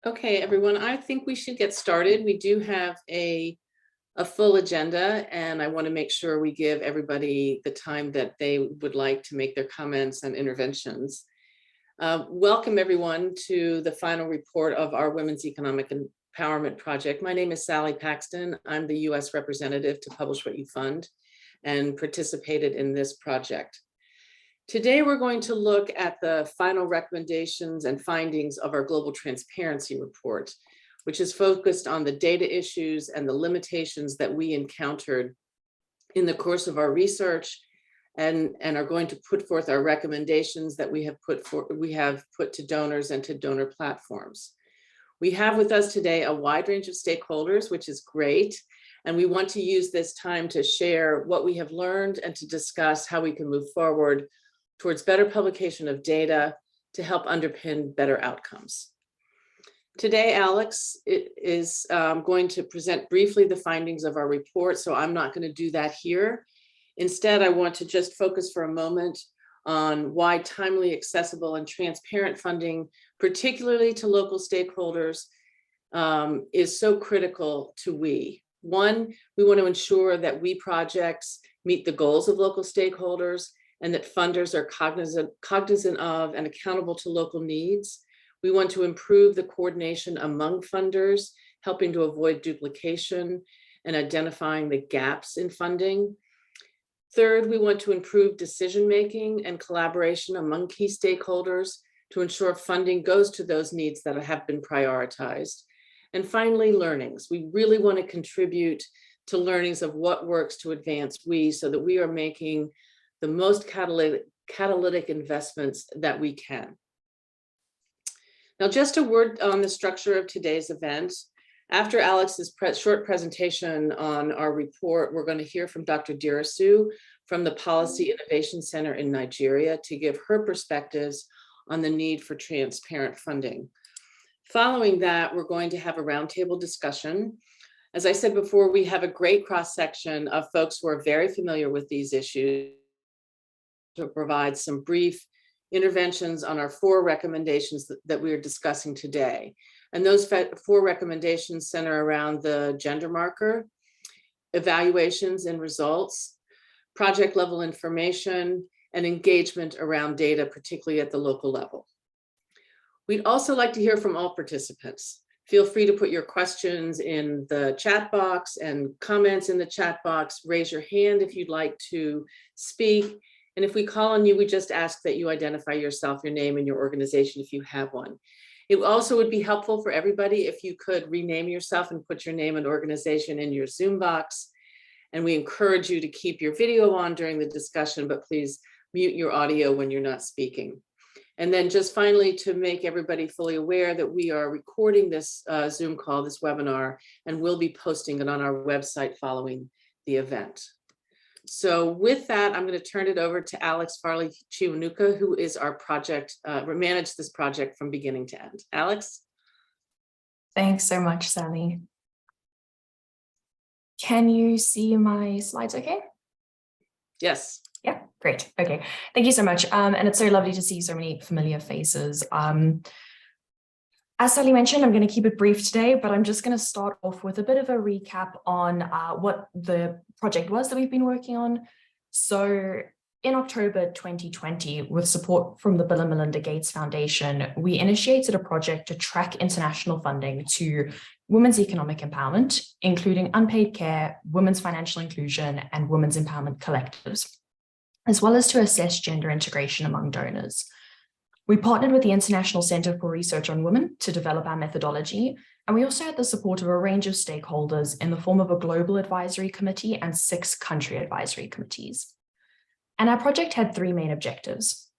Okay, everyone, I think we should get started. We do have a full agenda, and I want to make sure we give everybody the time that they would like to make their comments and interventions. Welcome, everyone, to the final report of our Women's Economic Empowerment Project. My name is Sally Paxton. I'm the U.S. representative to Publish What You Fund and participated in this project. Today, we're going to look at the final recommendations and findings of our Global Transparency Report, which is focused on the data issues and the limitations that we encountered in the course of our research, and are going to put forth our recommendations that we have put to donors and to donor platforms. We have with us today a wide range of stakeholders, which is great. And we want to use this time to share what we have learned and to discuss how we can move forward towards better publication of data to help underpin better outcomes. Today, Alex is going to present briefly the findings of our report, so I'm not going to do that here. Instead, I want to just focus for a moment on why timely, accessible, and transparent funding, particularly to local stakeholders, is so critical to we. One, we want to ensure that we projects meet the goals of local stakeholders and that funders are cognizant of and accountable to local needs. We want to improve the coordination among funders, helping to avoid duplication and identifying the gaps in funding. Third, we want to improve decision-making and collaboration among key stakeholders to ensure funding goes to those needs that have been prioritized. And finally, learnings. We really want to contribute to learnings of what works to advance we, so that we are making the most catalytic investments that we can. Now, just a word on the structure of today's event. After Alex's short presentation on our report, we're going to hear from Dr. Dirasu from the Policy Innovation Center in Nigeria to give her perspectives on the need for transparent funding. Following that, we're going to have a roundtable discussion. As I said before, we have a great cross-section of folks who are very familiar with these issues to provide some brief interventions on our 4 recommendations that we are discussing today. And those 4 recommendations center around the gender marker, evaluations and results, project level information, and engagement around data, particularly at the local level. We'd also like to hear from all participants. Feel free to put your questions in the chat box and comments in the chat box. Raise your hand if you'd like to speak. And if we call on you, we just ask that you identify yourself, your name, and your organization if you have one. It also would be helpful for everybody if you could rename yourself and put your name and organization in your Zoom box. And we encourage you to keep your video on during the discussion, but please mute your audio when you're not speaking. And then just finally, to make everybody fully aware that we are recording this Zoom call, this webinar, and we'll be posting it on our website following the event. So with that, I'm going to turn it over to Alex Farley-Chiwanuka, who is our project, managed this project from beginning to end. Alex? Thanks so much, Sally. Can you see my slides okay? Yes. Yeah, great. Okay, thank you so much. And it's so lovely to see so many familiar faces. As Sally mentioned, I'm going to keep it brief today, but I'm just going to start off with a bit of a recap on what the project was that we've been working on. So in October 2020, with support from the Bill and Melinda Gates Foundation, we initiated a project to track international funding to women's economic empowerment, including unpaid care, women's financial inclusion, and women's empowerment collectives, as well as to assess gender integration among donors. We partnered with the International Center for Research on Women to develop our methodology, and we also had the support of a range of stakeholders in the form of a global advisory committee and 6 country advisory committees. And our project had 3 main objectives.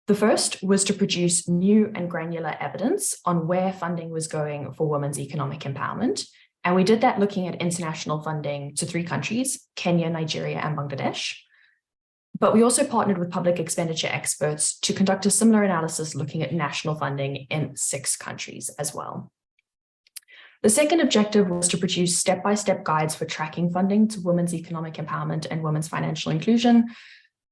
The first was to produce new and granular evidence on where funding was going for women's economic empowerment. And we did that looking at international funding to 3 countries, Kenya, Nigeria, and Bangladesh. But we also partnered with public expenditure experts to conduct a similar analysis looking at national funding in 6 countries as well. The second objective was to produce step-by-step guides for tracking funding to women's economic empowerment and women's financial inclusion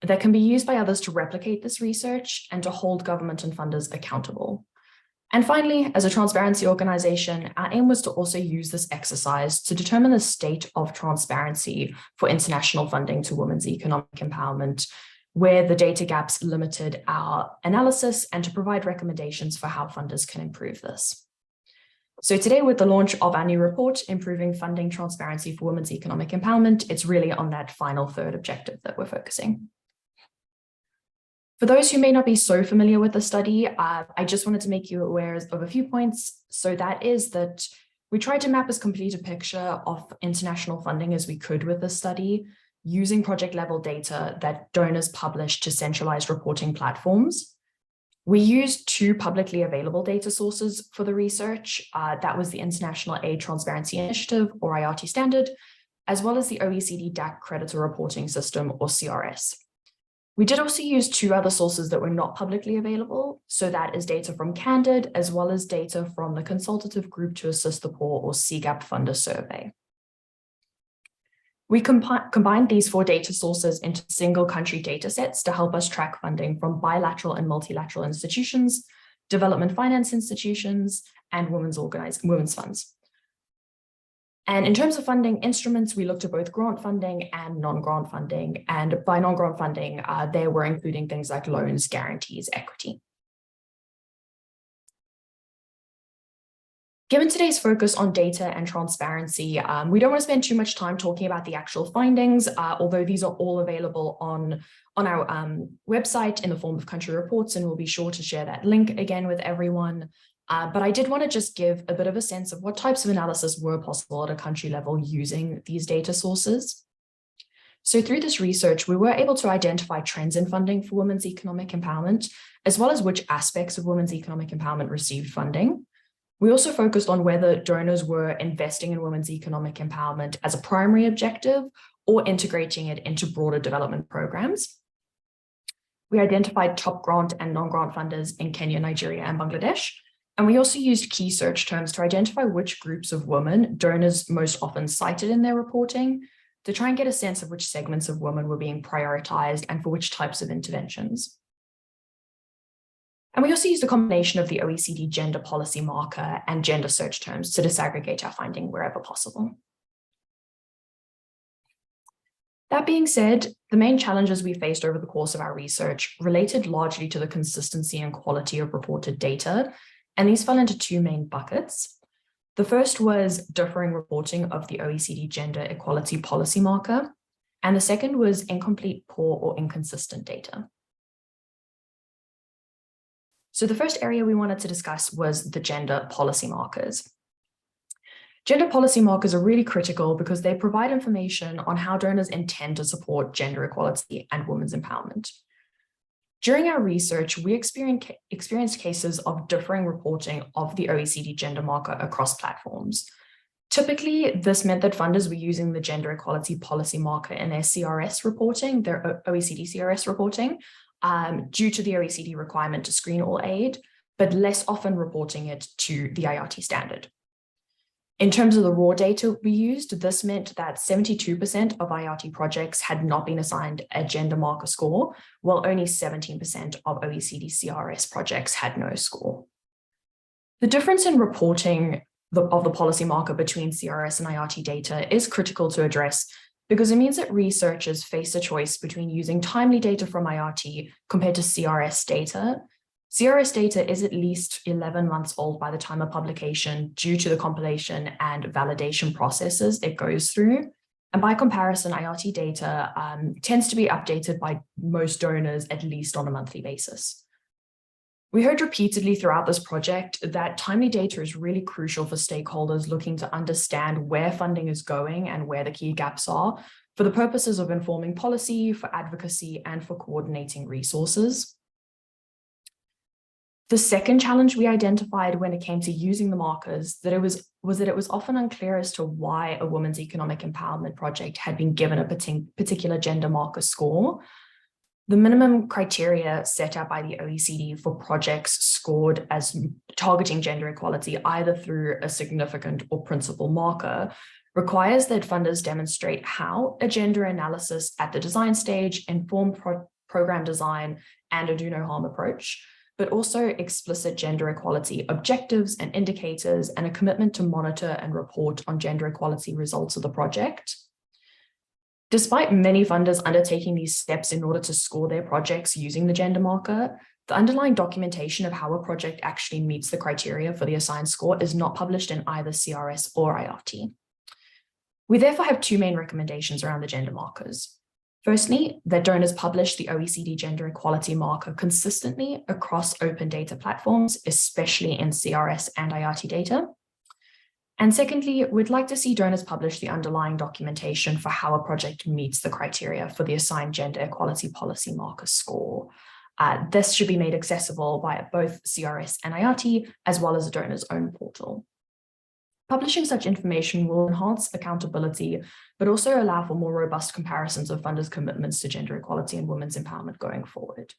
that can be used by others to replicate this research and to hold government and funders accountable. And finally, as a transparency organization, our aim was to also use this exercise to determine the state of transparency for international funding to women's economic empowerment, where the data gaps limited our analysis, and to provide recommendations for how funders can improve this. So today, with the launch of our new report, Improving Funding Transparency for Women's Economic Empowerment, it's really on that final third objective that we're focusing. For those who may not be so familiar with the study, I just wanted to make you aware of a few points. So that is that we tried to map as complete a picture of international funding as we could with this study, using project level data that donors published to centralized reporting platforms. We used two publicly available data sources for the research. That was the International Aid Transparency Initiative, or IATI standard, as well as the OECD DAC Creditor Reporting System, or CRS. We did also use two other sources that were not publicly available. So that is data from Candid, as well as data from the Consultative Group to Assist the Poor, or CGAP Funder Survey. We combined these four data sources into single country data sets to help us track funding from bilateral and multilateral institutions, development finance institutions, and women's funds. And in terms of funding instruments, we looked at both grant funding and non-grant funding. And by non-grant funding, they were including things like loans, guarantees, equity. Given today's focus on data and transparency, we don't want to spend too much time talking about the actual findings, although these are all available on our website in the form of country reports, and we'll be sure to share that link again with everyone. But I did want to just give a bit of a sense of what types of analysis were possible at a country level using these data sources. So through this research, we were able to identify trends in funding for women's economic empowerment, as well as which aspects of women's economic empowerment received funding. We also focused on whether donors were investing in women's economic empowerment as a primary objective or integrating it into broader development programs. We identified top grant and non-grant funders in Kenya, Nigeria, and Bangladesh. And we also used key search terms to identify which groups of women donors most often cited in their reporting, to try and get a sense of which segments of women were being prioritized and for which types of interventions. And we also used a combination of the OECD gender policy marker and gender search terms to disaggregate our finding wherever possible. That being said, the main challenges we faced over the course of our research related largely to the consistency and quality of reported data, and these fell into two main buckets. The first was differing reporting of the OECD gender equality policy marker, and the second was incomplete, poor, or inconsistent data. So the first area we wanted to discuss was the gender policy markers. Gender policy markers are really critical because they provide information on how donors intend to support gender equality and women's empowerment. During our research, we experienced cases of differing reporting of the OECD gender marker across platforms. Typically, this meant that funders were using the gender equality policy marker in their CRS reporting, their OECD CRS reporting, due to the OECD requirement to screen all aid, but less often reporting it to the IATI standard. In terms of the raw data we used, this meant that 72% of IATI projects had not been assigned a gender marker score, while only 17% of OECD CRS projects had no score. The difference in reporting of the policy marker between CRS and IATI data is critical to address because it means that researchers face a choice between using timely data from IATI compared to CRS data. CRS data is at least 11 months old by the time of publication due to the compilation and validation processes it goes through. And by comparison, IATI data tends to be updated by most donors at least on a monthly basis. We heard repeatedly throughout this project that timely data is really crucial for stakeholders looking to understand where funding is going and where the key gaps are for the purposes of informing policy, for advocacy, and for coordinating resources. The second challenge we identified when it came to using the markers was that it was often unclear as to why a women's economic empowerment project had been given a particular gender marker score. The minimum criteria set out by the OECD for projects scored as targeting gender equality, either through a significant or principal marker, requires that funders demonstrate how a gender analysis at the design stage, informed program design, and a do no harm approach but also explicit gender equality objectives and indicators, and a commitment to monitor and report on gender equality results of the project. Despite many funders undertaking these steps in order to score their projects using the gender marker, the underlying documentation of how a project actually meets the criteria for the assigned score is not published in either CRS or IRT. We therefore have two main recommendations around the gender markers. Firstly, that donors publish the OECD gender equality marker consistently across open data platforms, especially in CRS and IRT data. And secondly, we'd like to see donors publish the underlying documentation for how a project meets the criteria for the assigned gender equality policy marker score. This should be made accessible via both CRS and IRT, as well as the donor's own portal. Publishing such information will enhance accountability, but also allow for more robust comparisons of funders' commitments to gender equality and women's empowerment going forward.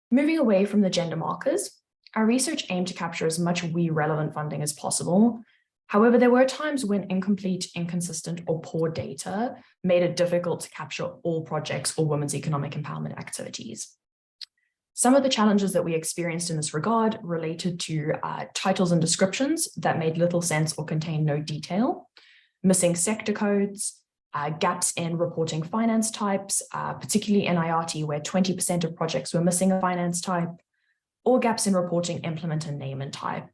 Moving away from the gender markers, our research aimed to capture as much relevant funding as possible. However, there were times when incomplete, inconsistent, or poor data made it difficult to capture all projects or women's economic empowerment activities. Some of the challenges that we experienced in this regard related to titles and descriptions that made little sense or contained no detail, missing sector codes, gaps in reporting finance types, particularly in IRT where 20% of projects were missing a finance type, or gaps in reporting implementer name and type.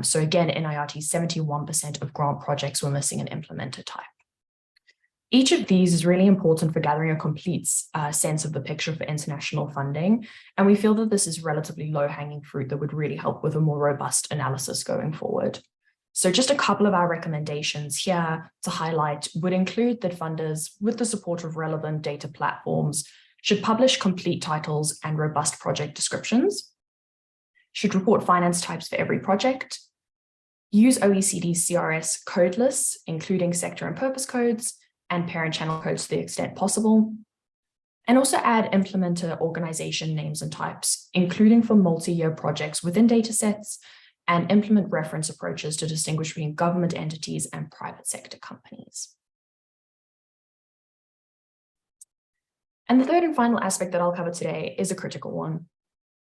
So again, in IRT, 71% of grant projects were missing an implementer type. Each of these is really important for gathering a complete sense of the picture for international funding, and we feel that this is relatively low-hanging fruit that would really help with a more robust analysis going forward. So just a couple of our recommendations here to highlight would include that funders, with the support of relevant data platforms, should publish complete titles and robust project descriptions, should report finance types for every project, use OECD CRS code lists, including sector and purpose codes, and parent channel codes to the extent possible, and also add implementer organization names and types, including for multi-year projects within datasets, and implement reference approaches to distinguish between government entities and private sector companies. And the third and final aspect that I'll cover today is a critical one.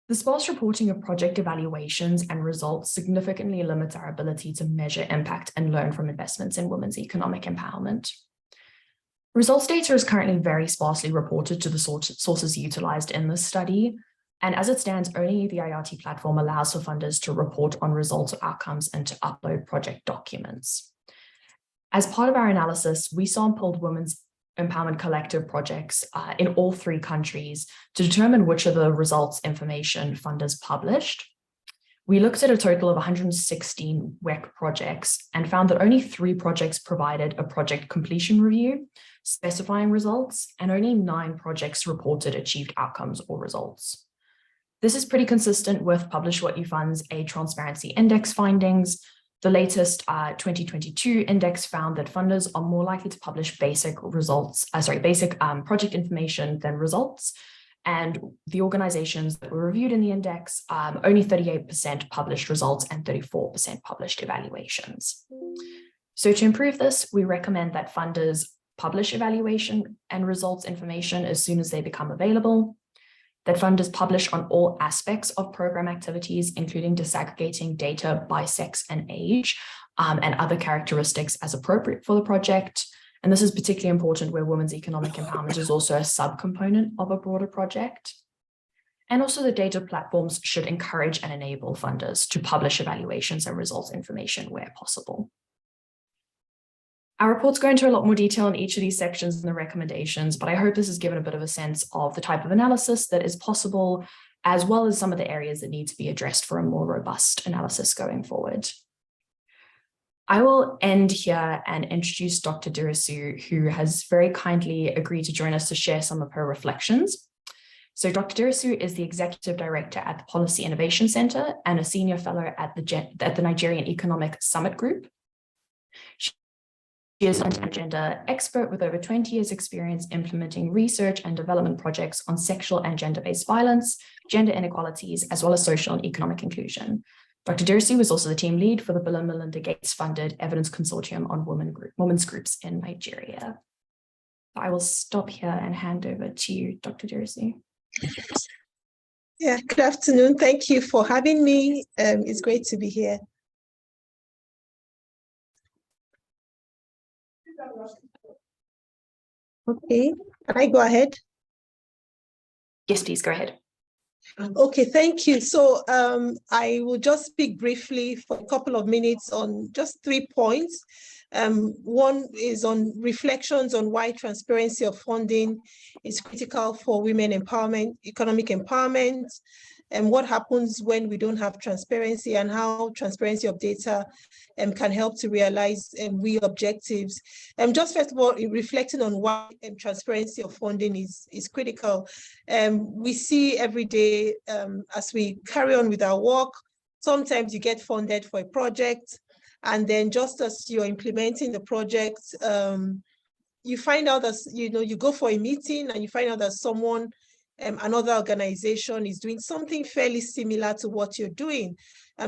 The sparse reporting of project evaluations and results significantly limits our ability to measure impact and learn from investments in women's economic empowerment. Results data is currently very sparsely reported to the sources utilized in this study, and as it stands, only the IRT platform allows for funders to report on results or outcomes and to upload project documents. As part of our analysis, we sampled Women's Empowerment Collective projects in all 3 countries to determine which of the results information funders published. We looked at a total of 116 WEC projects and found that only 3 projects provided a project completion review specifying results, and only 9 projects reported achieved outcomes or results. This is pretty consistent with Publish What You Fund's A Transparency Index findings. The latest 2022 index found that funders are more likely to publish basic project information than results. And the organizations that were reviewed in the index, only 38% published results and 34% published evaluations. So to improve this, we recommend that funders publish evaluation and results information as soon as they become available, that funders publish on all aspects of program activities, including disaggregating data by sex and age, and other characteristics as appropriate for the project. And this is particularly important where women's economic empowerment is also a subcomponent of a broader project. And also the data platforms should encourage and enable funders to publish evaluations and results information where possible. Our reports go into a lot more detail in each of these sections and the recommendations, but I hope this has given a bit of a sense of the type of analysis that is possible, as well as some of the areas that need to be addressed for a more robust analysis going forward. I will end here and introduce Dr. Dirisu, who has very kindly agreed to join us to share some of her reflections. So Dr. Dirisu is the Executive Director at the Policy Innovation Center and a Senior Fellow at the Nigerian Economic Summit Group. She is an gender expert with over 20 years experience implementing research and development projects on sexual and gender-based violence, gender inequalities, as well as social and economic inclusion. Dr. Dirisu was also the team lead for the Bill and Melinda Gates funded Evidence Consortium on Women's Groups in Nigeria. I will stop here and hand over to you, Dr. Dirisu. Yeah, good afternoon. Thank you for having me. It's great to be here. Okay, can I go ahead? Yes, please go ahead. Okay, thank you. So I will just speak briefly for a couple of minutes on just 3 points. One is on reflections on why transparency of funding is critical for women empowerment, economic empowerment, and what happens when we don't have transparency, and how transparency of data can help to realize we objectives. Just first of all, reflecting on why transparency of funding is critical. We see every day as we carry on with our work, sometimes you get funded for a project, and then just as you're implementing the project, you find out that, you go for a meeting and you find out that someone, another organization is doing something fairly similar to what you're doing.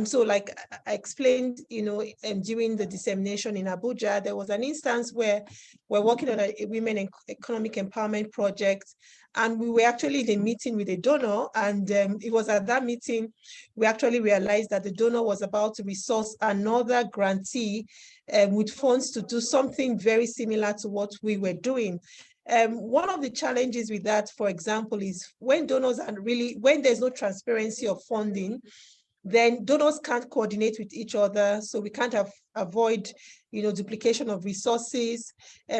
So like I explained, during the dissemination in Abuja, there was an instance where we're working on a women economic empowerment project, and we were actually in a meeting with a donor, and it was at that meeting we actually realized that the donor was about to resource another grantee with funds to do something very similar to what we were doing. One of the challenges with that, for example, is when donors are when there's no transparency of funding, then donors can't coordinate with each other, so we can't avoid duplication of resources.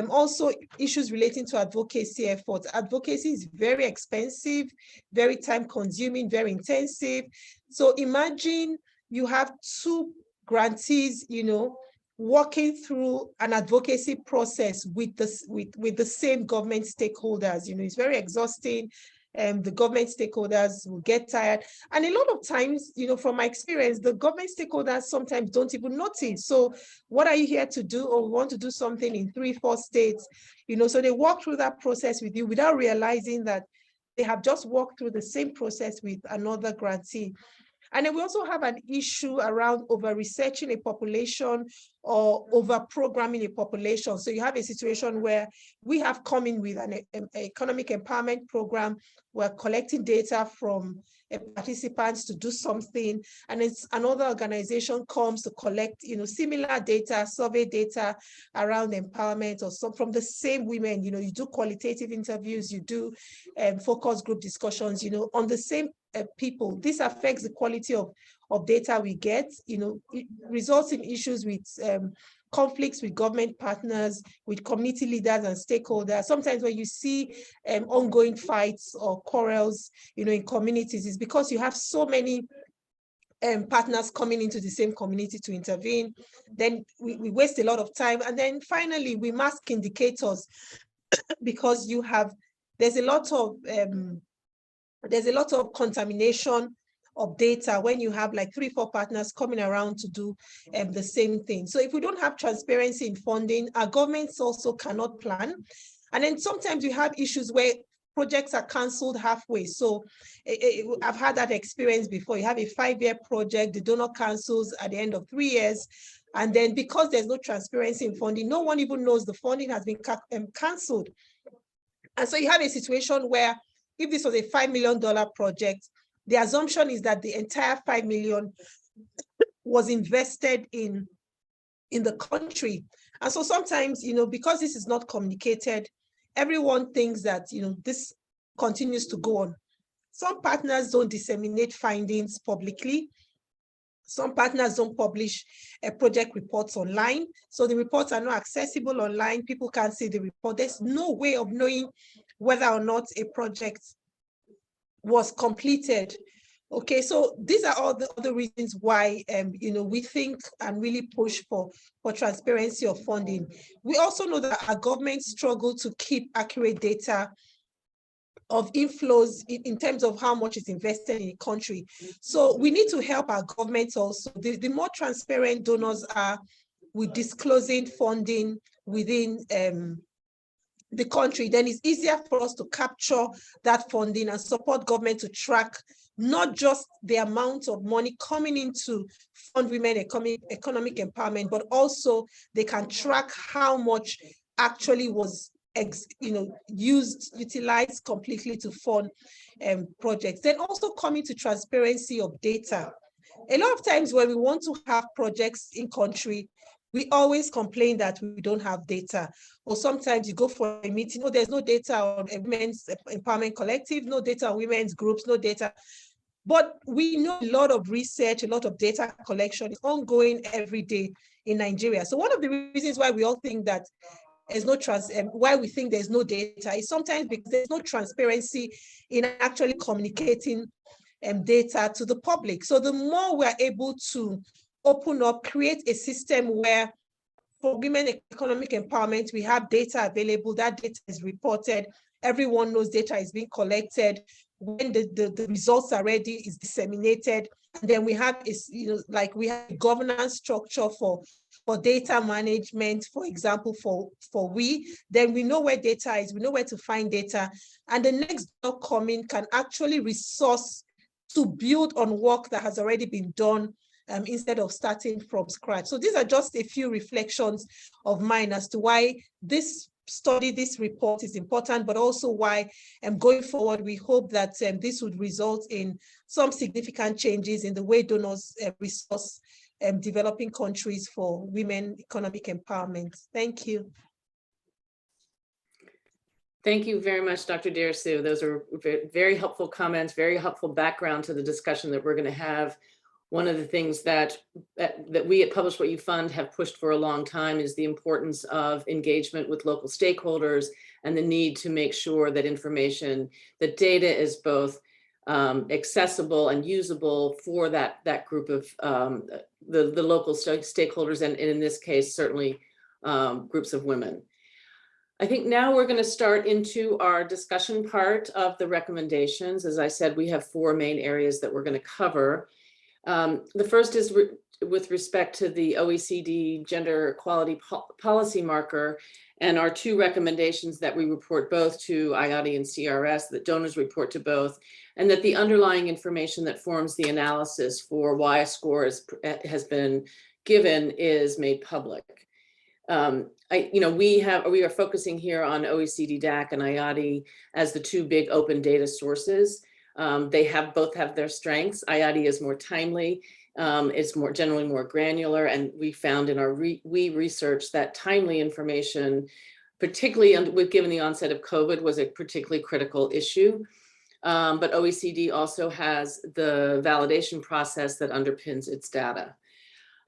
Also issues relating to advocacy efforts. Advocacy is very expensive, very time consuming, very intensive. So imagine you have 2 grantees working through an advocacy process with the same government stakeholders. It's very exhausting. The government stakeholders will get tired. And a lot of times, from my experience, the government stakeholders sometimes don't even notice. So what are you here to do? Or we want to do something in 3-4 states, so they walk through that process with you without realizing that they have just walked through the same process with another grantee. And then we also have an issue around over-researching a population or over-programming a population. So you have a situation where we have come in with an economic empowerment program. We're collecting data from participants to do something, and it's another organization comes to collect, similar data, survey data around empowerment, or some from the same women. You do qualitative interviews, you do focus group discussions, on the same people. This affects the quality of data we get. It results in issues with conflicts with government partners, with community leaders and stakeholders. Sometimes when you see ongoing fights or quarrels, in communities, it's because you have so many partners coming into the same community to intervene. Then we waste a lot of time. And then finally, we mask indicators because there's a lot of contamination of data when you have like 3-4 partners coming around to do the same thing. So if we don't have transparency in funding, our governments also cannot plan. And then sometimes we have issues where projects are canceled halfway. So I've had that experience before. You have a 5-year project, the donor cancels at the end of 3 years. And then because there's no transparency in funding, no one even knows the funding has been canceled. And so you have a situation where if this was a $5 million project, the assumption is that the entire $5 million was invested in the country. And so sometimes, because this is not communicated, everyone thinks that, this continues to go on. Some partners don't disseminate findings publicly. Some partners don't publish project reports online. So the reports are not accessible online. People can't see the report. There's no way of knowing whether or not a project was completed. Okay, so these are all the other reasons why we think and really push for transparency of funding. We also know that our government struggle to keep accurate data of inflows in terms of how much is invested in the country. So we need to help our governments also. The more transparent donors are with disclosing funding within the country, then it's easier for us to capture that funding and support government to track not just the amount of money coming into fund women economic empowerment, but also they can track how much actually was utilized completely to fund projects. Then also coming to transparency of data. A lot of times when we want to have projects in country, we always complain that we don't have data. Or sometimes you go for a meeting, oh, there's no data on Women's Empowerment Collective, no data on women's groups, no data. But we know a lot of research, a lot of data collection is ongoing every day in Nigeria. So one of the reasons why we all think that there's no why we think there's no data is sometimes because there's no transparency in actually communicating data to the public. So the more we're able to open up, create a system where for women economic empowerment, we have data available, that data is reported, everyone knows data is being collected, when the results are ready, is disseminated, and then we have we have a governance structure for data management, for example, then we know where data is, we know where to find data, and the next door coming can actually resource to build on work that has already been done instead of starting from scratch. So these are just a few reflections of mine as to why this study, this report is important, but also why going forward, we hope that this would result in some significant changes in the way donors resource developing countries for women economic empowerment. Thank you. Thank you very much, Dr. Derisu. Those are very helpful comments, very helpful background to the discussion that we're going to have. One of the things that we at Publish What You Fund have pushed for a long time is the importance of engagement with local stakeholders and the need to make sure that that data is both accessible and usable for that group of the local stakeholders, and in this case, certainly groups of women. I think now we're going to start into our discussion part of the recommendations. As I said, we have 4 main areas that we're going to cover. The first is with respect to the OECD Gender Equality Policy Marker and our 2 recommendations that we report both to IATI and CRS, that donors report to both, and that the underlying information that forms the analysis for why a score has been given is made public. We are focusing here on OECD DAC and IATI as the 2 big open data sources. They both have their strengths. IATI is more timely, it's generally more granular, and we found in our research that timely information, particularly given the onset of COVID, was a particularly critical issue. But OECD also has the validation process that underpins its data.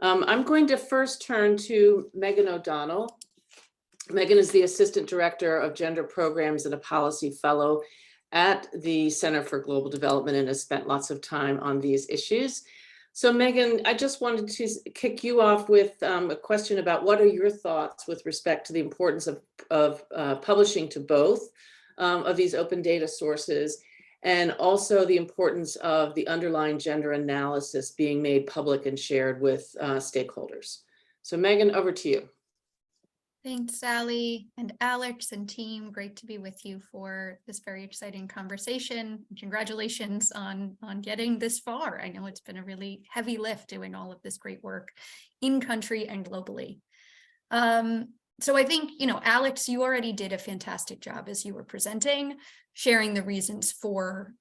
I'm going to first turn to Megan O'Donnell. Megan is the Assistant Director of Gender Programs and a Policy Fellow at the Center for Global Development and has spent lots of time on these issues. So Megan, I just wanted to kick you off with a question about what are your thoughts with respect to the importance of publishing to both of these open data sources, and also the importance of the underlying gender analysis being made public and shared with stakeholders. So Megan, over to you. Thanks, Sally and Alex and team. Great to be with you for this very exciting conversation. Congratulations on getting this far. I know it's been a really heavy lift doing all of this great work in country and globally. So I think, Alex, you already did a fantastic job as you were presenting, sharing the reasons for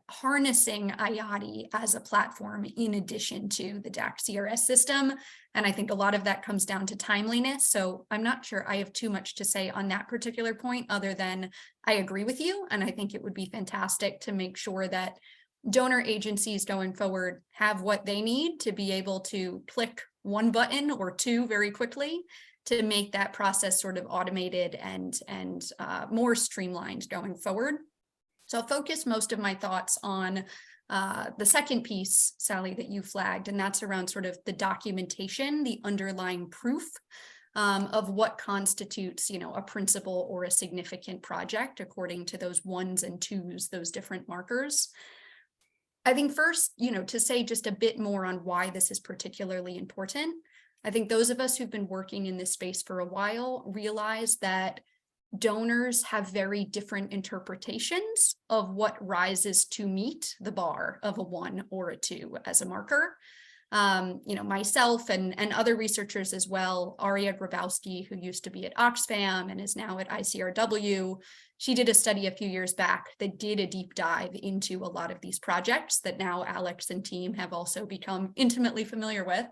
harnessing IATI as a platform in addition to the DAC CRS system. And I think a lot of that comes down to timeliness. So I'm not sure I have too much to say on that particular point, other than I agree with you. And I think it would be fantastic to make sure that donor agencies going forward have what they need to be able to click 1 button or 2 very quickly to make that process sort of automated and more streamlined going forward. So I'll focus most of my thoughts on the second piece, Sally, that you flagged, and that's around sort of the documentation, the underlying proof of what constitutes, a principal or a significant project according to those 1s and 2s, those different markers. I think first, to say just a bit more on why this is particularly important. I think those of us who've been working in this space for a while realize that donors have very different interpretations of what rises to meet the bar of a 1 or a 2 as a marker. myself and other researchers as well, Aria Grabowski, who used to be at Oxfam and is now at ICRW, she did a study a few years back that did a deep dive into a lot of these projects that now Alex and team have also become intimately familiar with,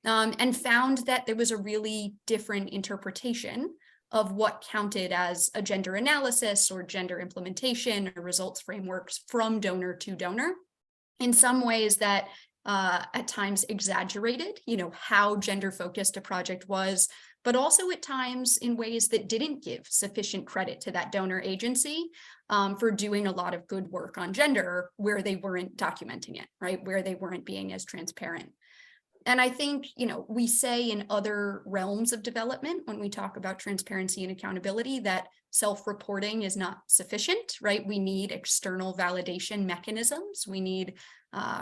and found that there was a really different interpretation of what counted as a gender analysis or gender implementation or results frameworks from donor to donor. In some ways that at times exaggerated, how gender focused a project was, but also at times in ways that didn't give sufficient credit to that donor agency for doing a lot of good work on gender where they weren't documenting it, right? Where they weren't being as transparent. And I think, we say in other realms of development, when we talk about transparency and accountability, that self-reporting is not sufficient, right? We need external validation mechanisms. We need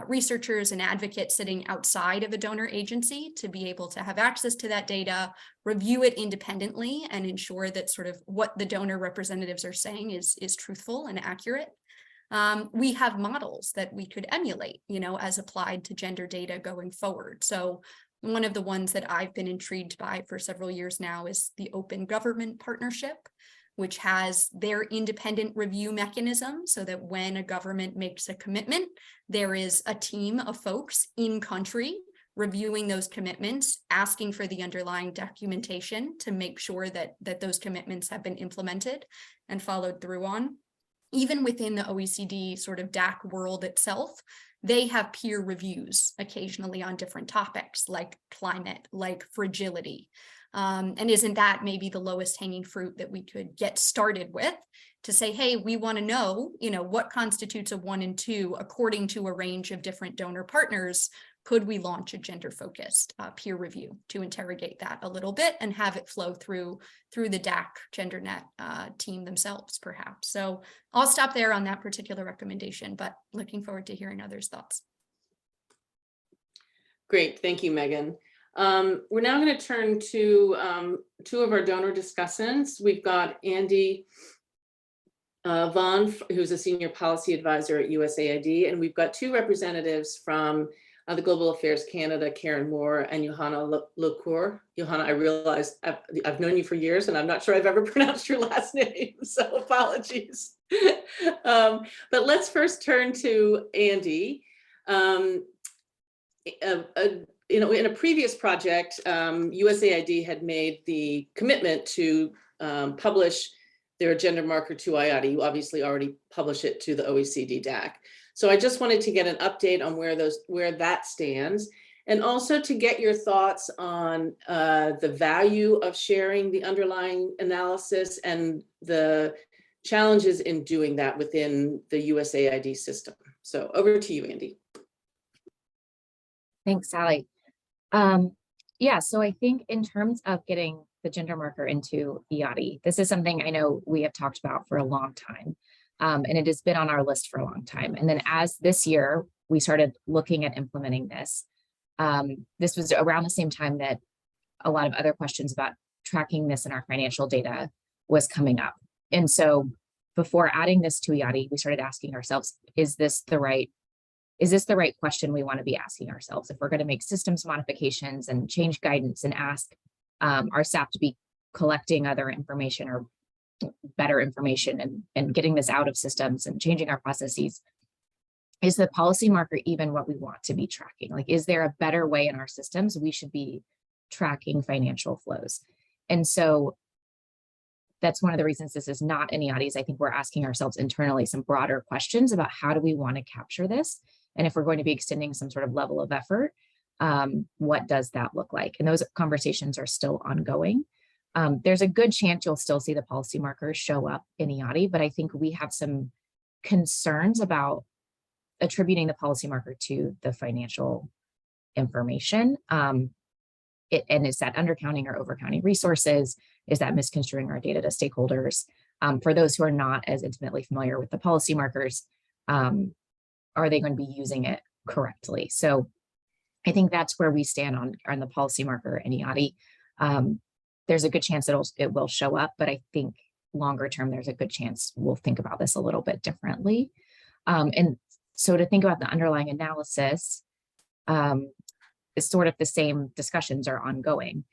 researchers and advocates sitting outside of a donor agency to be able to have access to that data, review it independently, and ensure that sort of what the donor representatives are saying is truthful and accurate. We have models that we could emulate, as applied to gender data going forward. So one of the ones that I've been intrigued by for several years now is the Open Government Partnership, which has their independent review mechanism so that when a government makes a commitment, there is a team of folks in country reviewing those commitments, asking for the underlying documentation to make sure that those commitments have been implemented and followed through on. Even within the OECD sort of DAC world itself, they have peer reviews occasionally on different topics like climate, like fragility. And isn't that maybe the lowest hanging fruit that we could get started with to say, hey, we want to know, what constitutes a 1 and 2 according to a range of different donor partners. Could we launch a gender-focused peer review to interrogate that a little bit and have it flow through the DAC GenderNet team themselves, perhaps? So I'll stop there on that particular recommendation, but looking forward to hearing others' thoughts. Great, thank you, Megan. We're now going to turn to 2 of our donor discussants. We've got Andy Vaughn, who's a senior policy advisor at USAID, and we've got 2 representatives from the Global Affairs Canada, Karen Moore and Johanna Lecour. Johanna, I realize I've known you for years and I'm not sure I've ever pronounced your last name, so apologies. But let's first turn to Andy. In a previous project, USAID had made the commitment to publish their gender marker to IATI. You obviously already publish it to the OECD DAC. So I just wanted to get an update on where that stands, and also to get your thoughts on the value of sharing the underlying analysis and the challenges in doing that within the USAID system. So over to you, Andy. Thanks, Sally. Yeah, so I think in terms of getting the gender marker into IATI, this is something I know we have talked about for a long time. And it has been on our list for a long time. And then as this year, we started looking at implementing this. This was around the same time that a lot of other questions about tracking this in our financial data was coming up. And so before adding this to IATI, we started asking ourselves, is this the right question we want to be asking ourselves? If we're going to make systems modifications and change guidance and ask our staff to be collecting other information or better information and getting this out of systems and changing our processes, is the policy marker even what we want to be tracking? Like, is there a better way in our systems we should be tracking financial flows? And so that's one of the reasons this is not in IATIs. I think we're asking ourselves internally some broader questions about how do we want to capture this? And if we're going to be extending some sort of level of effort, what does that look like? And those conversations are still ongoing. There's a good chance you'll still see the policy markers show up in IATI, but I think we have some concerns about attributing the policy marker to the financial information. And is that undercounting or overcounting resources? Is that misconstruing our data to stakeholders? For those who are not as intimately familiar with the policy markers, are they going to be using it correctly? So I think that's where we stand on the policy marker in IATI. There's a good chance it will show up, but I think longer term, there's a good chance we'll think about this a little bit differently. And so to think about the underlying analysis, it's sort of the same discussions are ongoing.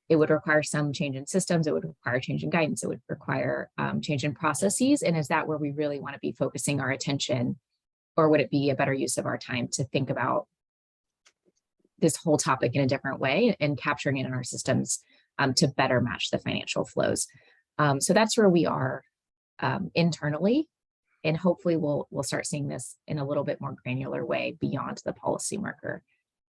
It would require some change in systems. It would require change in guidance. It would require change in processes. And is that where we really want to be focusing our attention? Or would it be a better use of our time to think about this whole topic in a different way and capturing it in our systems to better match the financial flows? So that's where we are internally. And hopefully we'll start seeing this in a little bit more granular way beyond the policy marker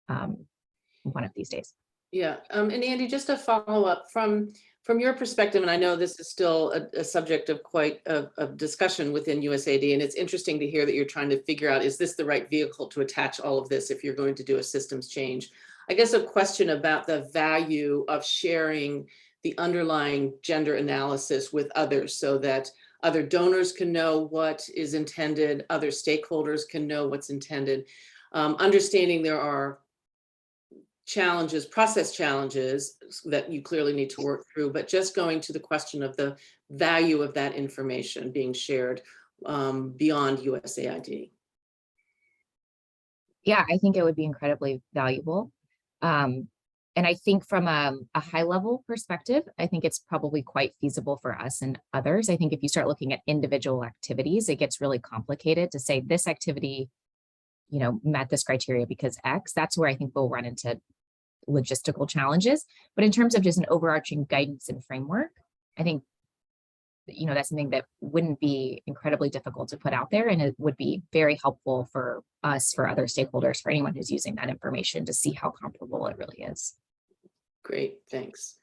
one of these days. Yeah, and Andy, just a follow up from your perspective, and I know this is still a subject of quite a discussion within USAID, and it's interesting to hear that you're trying to figure out, is this the right vehicle to attach all of this if you're going to do a systems change? I guess a question about the value of sharing the underlying gender analysis with others so that other donors can know what is intended, other stakeholders can know what's intended. Understanding there are challenges, process challenges that you clearly need to work through, but just going to the question of the value of that information being shared beyond USAID. Yeah, I think it would be incredibly valuable. And I think from a high level perspective, I think it's probably quite feasible for us and others. I think if you start looking at individual activities, it gets really complicated to say this activity, you know, met this criteria because X. That's where I think we'll run into logistical challenges. But in terms of just an overarching guidance and framework, I think, you know, that's something that wouldn't be incredibly difficult to put out there, and it would be very helpful for us, for other stakeholders, for anyone who's using that information to see how comparable it really is. Great, thanks.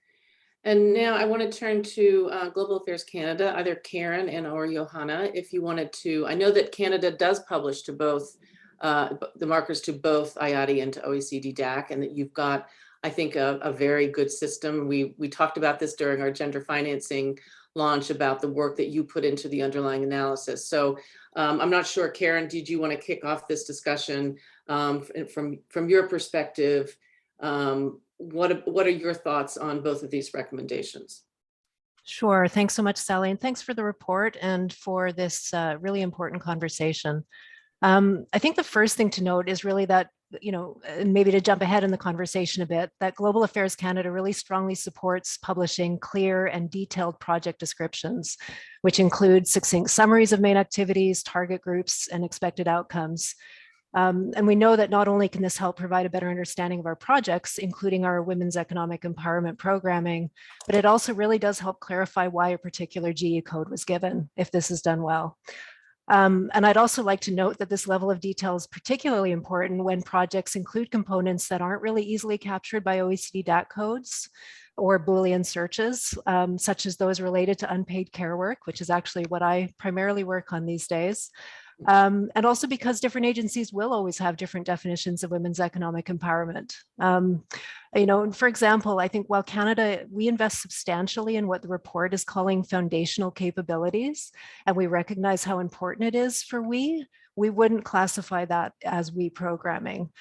And now I want to turn to Global Affairs Canada, either Karen and or Johanna, if you wanted to. I know that Canada does publish to both the markers to both IATI and to OECD DAC, and that you've got, I think, a very good system. We talked about this during our gender financing launch about the work that you put into the underlying analysis. So I'm not sure, Karen, did you want to kick off this discussion from your perspective? What are your thoughts on both of these recommendations? Sure. Thanks so much, Sally, and thanks for the report and for this really important conversation. I think the first thing to note is really that, you know, maybe to jump ahead in the conversation a bit, that Global Affairs Canada really strongly supports publishing clear and detailed project descriptions, which include succinct summaries of main activities, target groups, and expected outcomes. And we know that not only can this help provide a better understanding of our projects, including our women's economic empowerment programming, but it also really does help clarify why a particular GE code was given, if this is done well. And I'd also like to note that this level of detail is particularly important when projects include components that aren't really easily captured by OECD DAC codes or Boolean searches, such as those related to unpaid care work, which is actually what I primarily work on these days. And also because different agencies will always have different definitions of women's economic empowerment. You know, for example, I think while Canada, we invest substantially in what the report is calling foundational capabilities, and we recognize how important it is for we wouldn't classify that as we programming.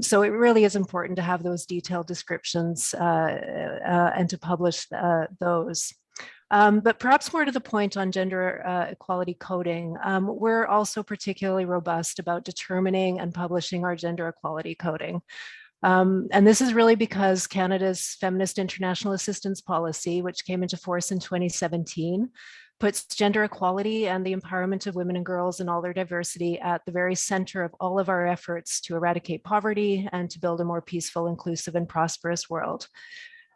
So it really is important to have those detailed descriptions and to publish those. But perhaps more to the point on gender equality coding, we're also particularly robust about determining and publishing our gender equality coding. And this is really because Canada's Feminist International Assistance Policy, which came into force in 2017, puts gender equality and the empowerment of women and girls in all their diversity at the very center of all of our efforts to eradicate poverty and to build a more peaceful, inclusive, and prosperous world.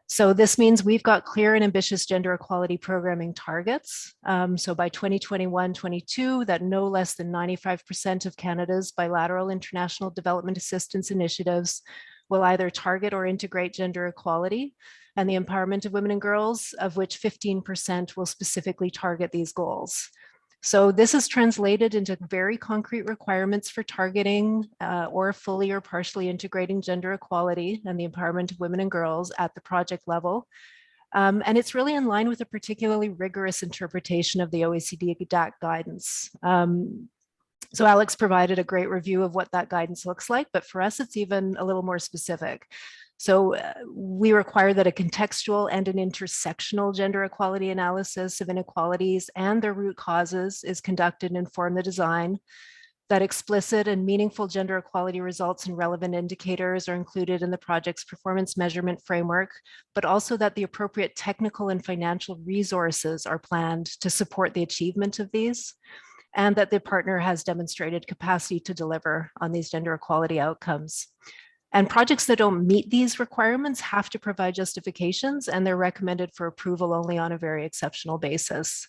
So this means we've got clear and ambitious gender equality programming targets. So by 2021-22, that no less than 95% of Canada's bilateral international development assistance initiatives will either target or integrate gender equality and the empowerment of women and girls, of which 15% will specifically target these goals. So this is translated into very concrete requirements for targeting or fully or partially integrating gender equality and the empowerment of women and girls at the project level. And it's really in line with a particularly rigorous interpretation of the OECD DAC guidance. So Alex provided a great review of what that guidance looks like, but for us, it's even a little more specific. So we require that a contextual and an intersectional gender equality analysis of inequalities and their root causes is conducted and inform the design. that explicit and meaningful gender equality results and relevant indicators are included in the project's performance measurement framework, but also that the appropriate technical and financial resources are planned to support the achievement of these, and that the partner has demonstrated capacity to deliver on these gender equality outcomes. And projects that don't meet these requirements have to provide justifications, and they're recommended for approval only on a very exceptional basis.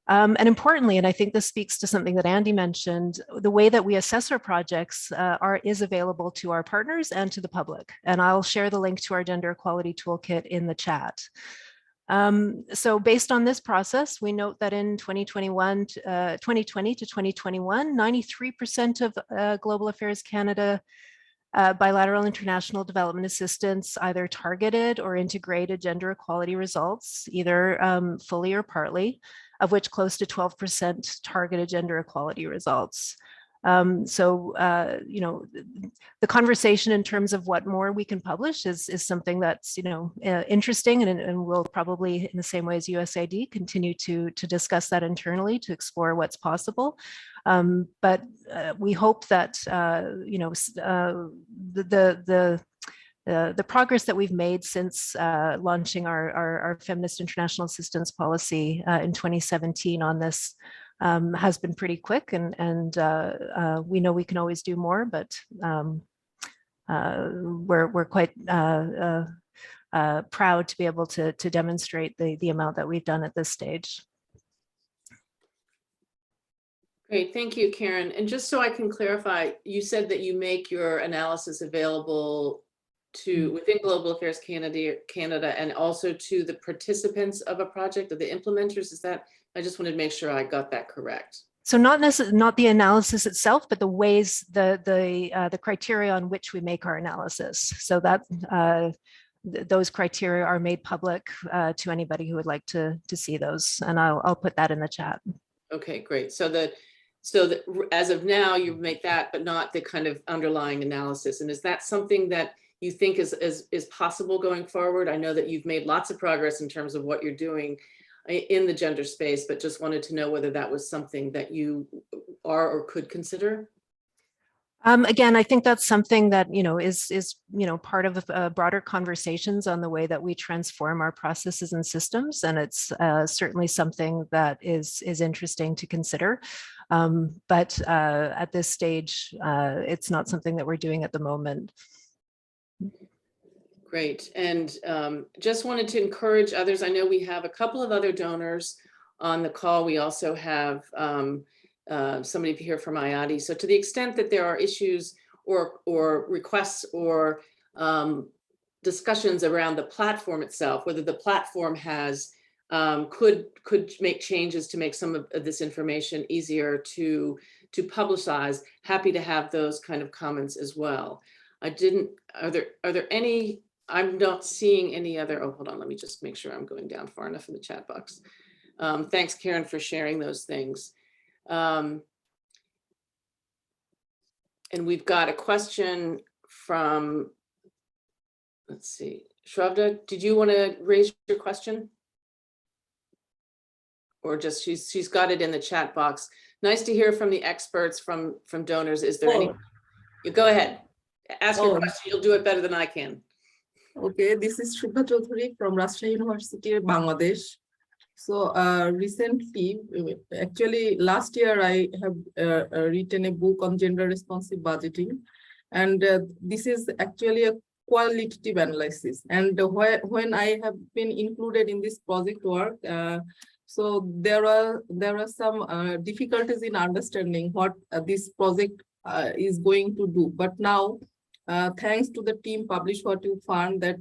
And importantly, and I think this speaks to something that Andy mentioned, the way that we assess our projects is available to our partners and to the public. And I'll share the link to our gender equality toolkit in the chat. So based on this process, we note that in 2020 to 2021, 93% of Global Affairs Canada bilateral international development assistance either targeted or integrated gender equality results, either fully or partly, of which close to 12% targeted gender equality results. So, you know, the conversation in terms of what more we can publish is something that's, you know, interesting, and we'll probably, in the same way as USAID, continue to discuss that internally to explore what's possible. But we hope that, you know, the progress that we've made since launching our Feminist International Assistance Policy in 2017 on this has been pretty quick, and we know we can always do more, but we're quite proud to be able to demonstrate the amount that we've done at this stage. Great, thank you, Karen. And just so I can clarify, you said that you make your analysis available to within Global Affairs Canada and also to the participants of a project, or the implementers. Is that? I just wanted to make sure I got that correct. So not the analysis itself, but the ways, the criteria on which we make our analysis. So that those criteria are made public to anybody who would like to see those, and I'll put that in the chat. Okay, great. So that as of now, you make that, but not the kind of underlying analysis. And is that something that you think is possible going forward? I know that you've made lots of progress in terms of what you're doing in the gender space, but just wanted to know whether that was something that you are or could consider. Again, I think that's something that, you know, is you know, part of broader conversations on the way that we transform our processes and systems, and it's certainly something that is interesting to consider. But at this stage, it's not something that we're doing at the moment. Great, and just wanted to encourage others. I know we have a couple of other donors on the call. We also have somebody here from IADI. So to the extent that there are issues or requests or discussions around the platform itself, whether the platform has could make changes to make some of this information easier to publicize, happy to have those kind of comments as well. Are there any? I'm not seeing any other. Oh, hold on. Let me just make sure I'm going down far enough in the chat box. Thanks, Karen, for sharing those things. And we've got a question from, let's see, Shravda, did you want to raise your question? Or just she's got it in the chat box. Nice to hear from the experts, from donors. Is there any? You go ahead. Ask your question. You'll do it better than I can. Okay, this is Shubha Chaudhary from Rajshahi University, Bangladesh. So recently, actually last year, I have written a book on gender responsive budgeting, and this is actually a qualitative analysis. And when I have been included in this project work, so there are some difficulties in understanding what this project is going to do. But now, thanks to the team Publish What You Found, that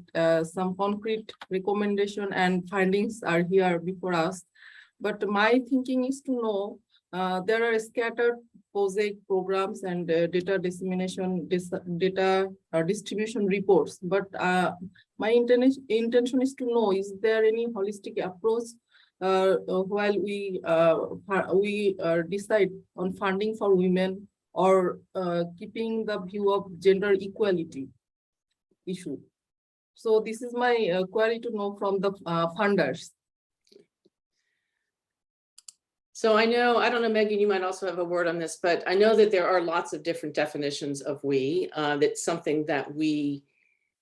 some concrete recommendation and findings are here before us. But my thinking is to know there are scattered project programs and data dissemination, data distribution reports. But my intention is to know, is there any holistic approach while we decide on funding for women, or keeping the view of gender equality issue? So this is my query to know from the funders. So I know, I don't know, Megan, you might also have a word on this, but I know that there are lots of different definitions of we. That's something that we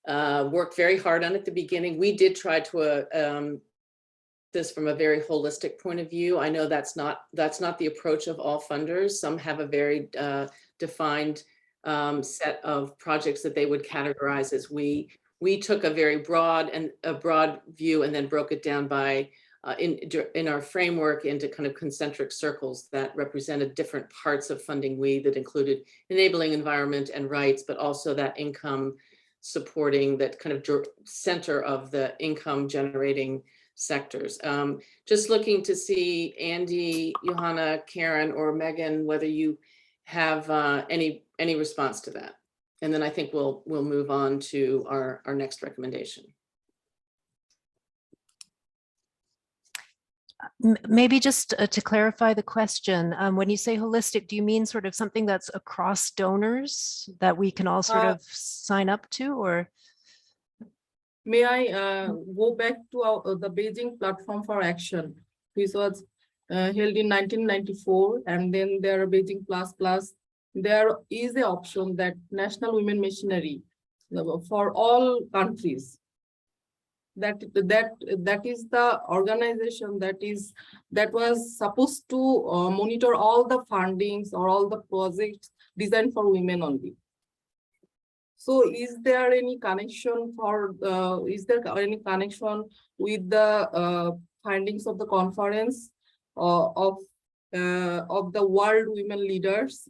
worked very hard on at the beginning. We did try to this from a very holistic point of view. I know that's not the approach of all funders. Some have a very defined set of projects that they would categorize as we. We took a very broad view and then broke it down by in our framework into kind of concentric circles that represented different parts of funding we, that included enabling environment and rights, but also that income supporting, that kind of center of the income generating sectors. Just looking to see Andy, Johanna, Karen, or Megan, whether you have any response to that. And then I think we'll move on to our next recommendation. Maybe just to clarify the question, when you say holistic, do you mean sort of something that's across donors that we can all sort of sign up to, or? May I go back to the Beijing Platform for Action, which was held in 1994, and then there are Beijing Plus Plus. There is an option that National Women Missionary for all countries. That is the organization that was supposed to monitor all the fundings or all the projects designed for women only. So is there any connection with the findings of the conference of the World Women Leaders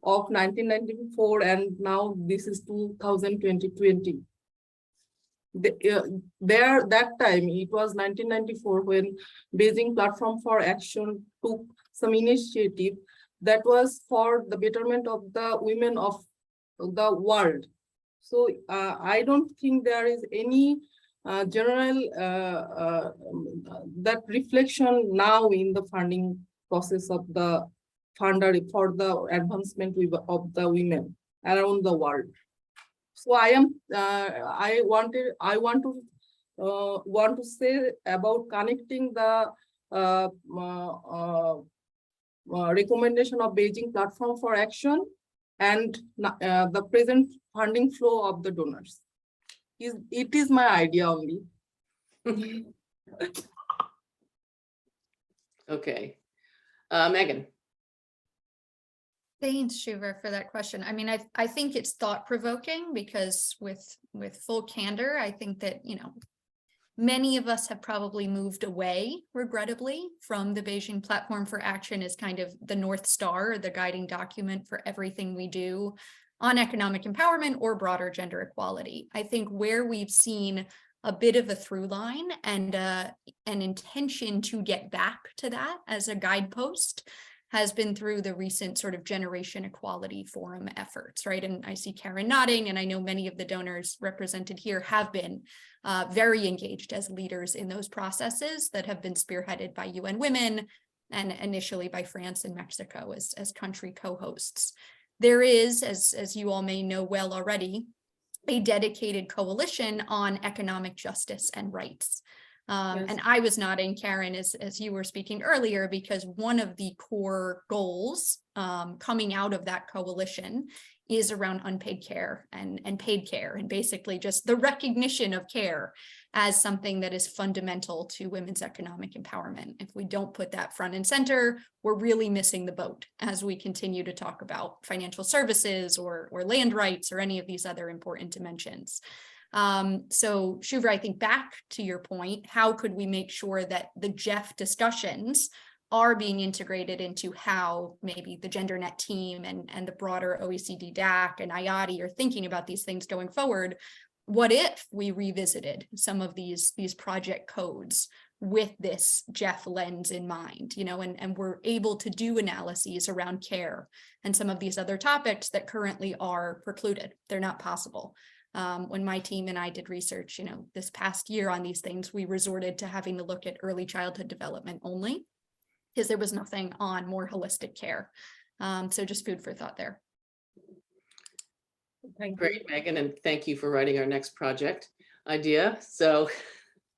of 1994, and now this is 2020? That time, it was 1994 when Beijing Platform for Action took some initiative that was for the betterment of the women of the world. So I don't think there is any general that reflection now in the funding process of the funder for the advancement of the women around the world. So I want to say about connecting the recommendation of Beijing Platform for Action and the present funding flow of the donors. It is my idea only. Okay, Megan. Thanks, Shuver, for that question. I mean, I think it's thought-provoking because with full candor, I think that, many of us have probably moved away, regrettably, from the Beijing Platform for Action as kind of the North Star, or the guiding document for everything we do on economic empowerment or broader gender equality. I think where we've seen a bit of a through line and an intention to get back to that as a guidepost has been through the recent sort of Generation Equality Forum efforts, right? And I see Karen nodding, and I know many of the donors represented here have been very engaged as leaders in those processes that have been spearheaded by UN Women and initially by France and Mexico as country co-hosts. There is, as you all may know well already, a dedicated coalition on economic justice and rights. Yes. And I was nodding, Karen, as you were speaking earlier, because one of the core goals coming out of that coalition is around unpaid care and paid care, and basically just the recognition of care as something that is fundamental to women's economic empowerment. If we don't put that front and center, we're really missing the boat as we continue to talk about financial services or land rights or any of these other important dimensions. So Shuvra, I think back to your point, how could we make sure that the GEF discussions are being integrated into how maybe the GenderNet team and the broader OECD DAC and IATI are thinking about these things going forward? What if we revisited some of these project codes with this GEF lens in mind, and we're able to do analyses around care and some of these other topics that currently are precluded? They're not possible. When my team and I did research, this past year on these things, we resorted to having to look at early childhood development only, because there was nothing on more holistic care. So just food for thought there. Great, Megan, and thank you for writing our next project idea. So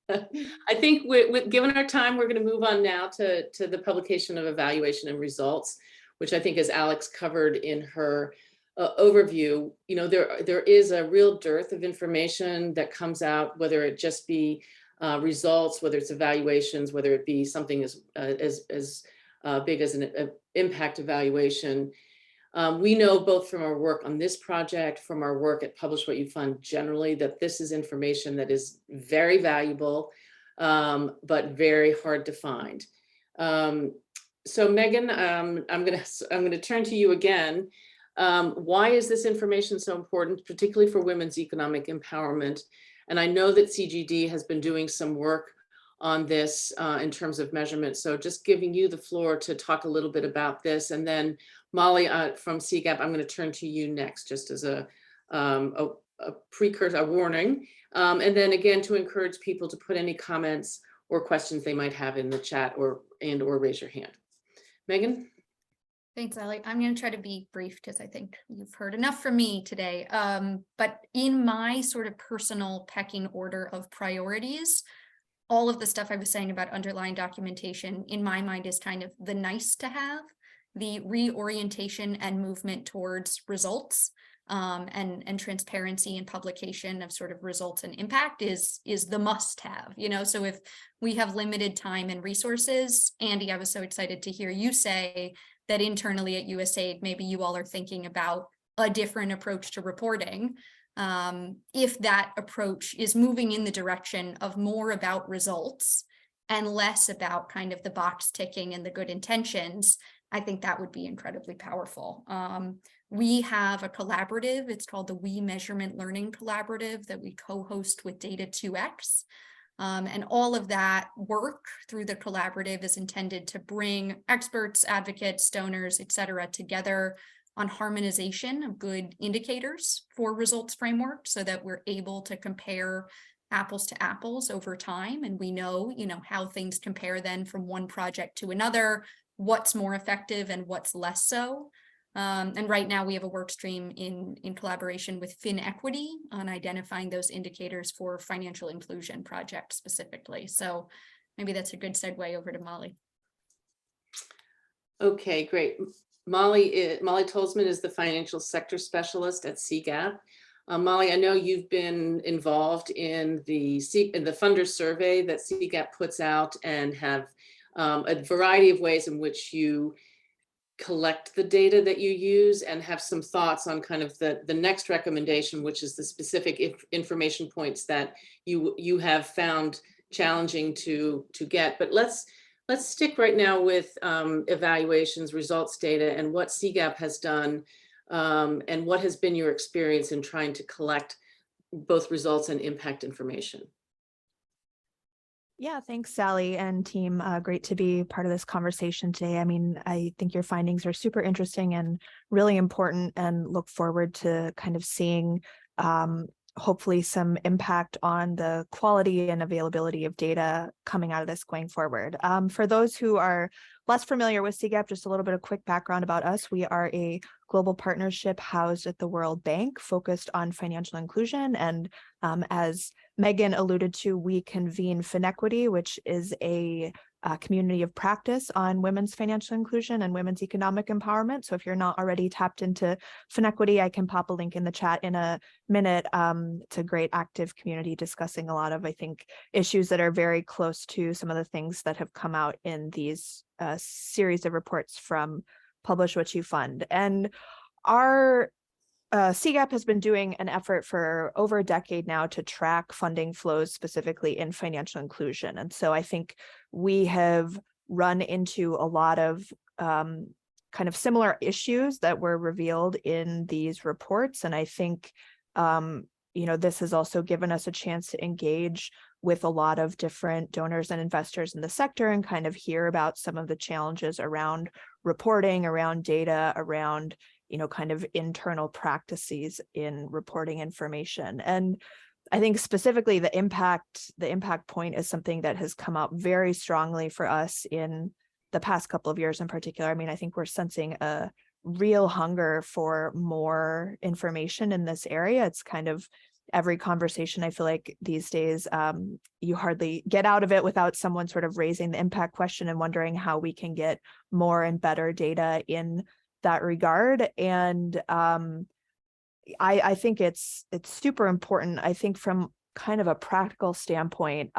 I think given our time, we're going to move on now to the publication of evaluation and results, which I think, as Alex covered in her overview, you know, there is a real dearth of information that comes out, whether it just be results, whether it's evaluations, whether it be something as big as an impact evaluation. We know both from our work on this project, from our work at Publish What You Fund generally, that this is information that is very valuable, but very hard to find. So Megan, I'm gonna turn to you again. Why is this information so important, particularly for women's economic empowerment? And I know that CGD has been doing some work on this in terms of measurement. So just giving you the floor to talk a little bit about this. And then Molly from CGAP, I'm going to turn to you next, just as a precursor, a warning. And then again, to encourage people to put any comments or questions they might have in the chat or raise your hand. Megan? Thanks, Allie. I'm going to try to be brief because I think you've heard enough from me today. But in my sort of personal pecking order of priorities, all of the stuff I was saying about underlying documentation in my mind is kind of the nice to have. The reorientation and movement towards results and transparency and publication of sort of results and impact is the must have, you know. So if we have limited time and resources, Andy, I was so excited to hear you say that internally at USAID, maybe you all are thinking about a different approach to reporting. If that approach is moving in the direction of more about results and less about kind of the box ticking and the good intentions, I think that would be incredibly powerful. We have a collaborative, it's called the We Measurement Learning Collaborative, that we co-host with Data 2X. And all of that work through the collaborative is intended to bring experts, advocates, donors, et cetera, together on harmonization of good indicators for results framework so that we're able to compare apples to apples over time. And we know, you know, how things compare then from one project to another, what's more effective and what's less so. And right now we have a work stream in collaboration with FinEquity on identifying those indicators for financial inclusion projects specifically. So maybe that's a good segue over to Molly. Okay, great. Molly Tolzman is the financial sector specialist at CGAP. Molly, I know you've been involved in the funder survey that CGAP puts out and have a variety of ways in which you collect the data that you use, and have some thoughts on kind of the next recommendation, which is the specific information points that you have found challenging to get. But let's stick right now with evaluations, results data, and what CGAP has done, and what has been your experience in trying to collect both results and impact information. Yeah, thanks, Sally and team. Great to be part of this conversation today. I mean, I think your findings are super interesting and really important, and look forward to kind of seeing hopefully some impact on the quality and availability of data coming out of this going forward. For those who are less familiar with CGAP, just a little bit of quick background about us. We are a global partnership housed at the World Bank focused on financial inclusion. And as Megan alluded to, we convene FinEquity, which is a community of practice on women's financial inclusion and women's economic empowerment. So if you're not already tapped into FinEquity, I can pop a link in the chat in a minute. It's a great active community discussing a lot of, I think, issues that are very close to some of the things that have come out in these series of reports from Publish What You Fund. And our CGAP has been doing an effort for over a decade now to track funding flows specifically in financial inclusion. And so I think we have run into a lot of kind of similar issues that were revealed in these reports. And I think, you know, this has also given us a chance to engage with a lot of different donors and investors in the sector and kind of hear about some of the challenges around reporting, around data, around, you know, kind of internal practices in reporting information. And I think specifically the impact point is something that has come up very strongly for us in the past couple of years in particular. I mean, I think we're sensing a real hunger for more information in this area. It's kind of every conversation, I feel like these days, you hardly get out of it without someone sort of raising the impact question and wondering how we can get more and better data in that regard. And I think it's super important. I think from kind of a practical standpoint,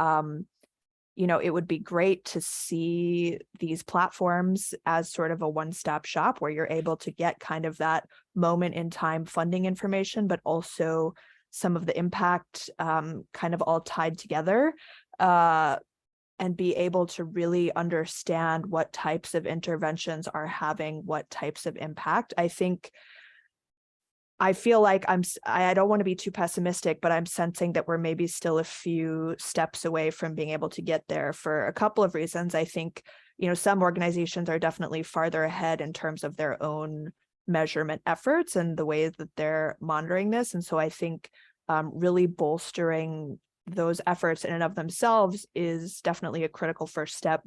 you know, it would be great to see these platforms as sort of a one-stop shop where you're able to get kind of that moment in time funding information, but also some of the impact kind of all tied together, and be able to really understand what types of interventions are having what types of impact. I feel like I don't want to be too pessimistic, but I'm sensing that we're maybe still a few steps away from being able to get there for a couple of reasons. I think, you know, some organizations are definitely farther ahead in terms of their own measurement efforts and the ways that they're monitoring this. And so I think really bolstering those efforts in and of themselves is definitely a critical first step,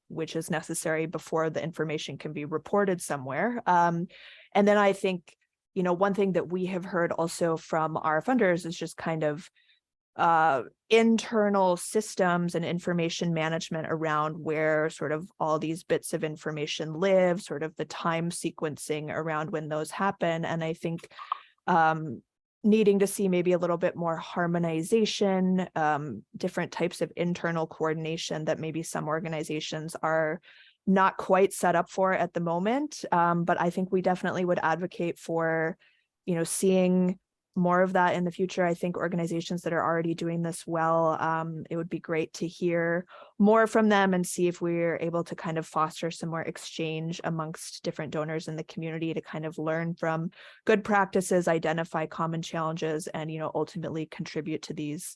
which is necessary before the information can be reported somewhere. And then I think, you know, one thing that we have heard also from our funders is just kind of internal systems and information management around where sort of all these bits of information live, sort of the time sequencing around when those happen. And I think needing to see maybe a little bit more harmonization, different types of internal coordination that maybe some organizations are not quite set up for at the moment. But I think we definitely would advocate for, you know, seeing more of that in the future. I think organizations that are already doing this well, it would be great to hear more from them and see if we're able to kind of foster some more exchange amongst different donors in the community to kind of learn from good practices, identify common challenges, and, you know, ultimately contribute to these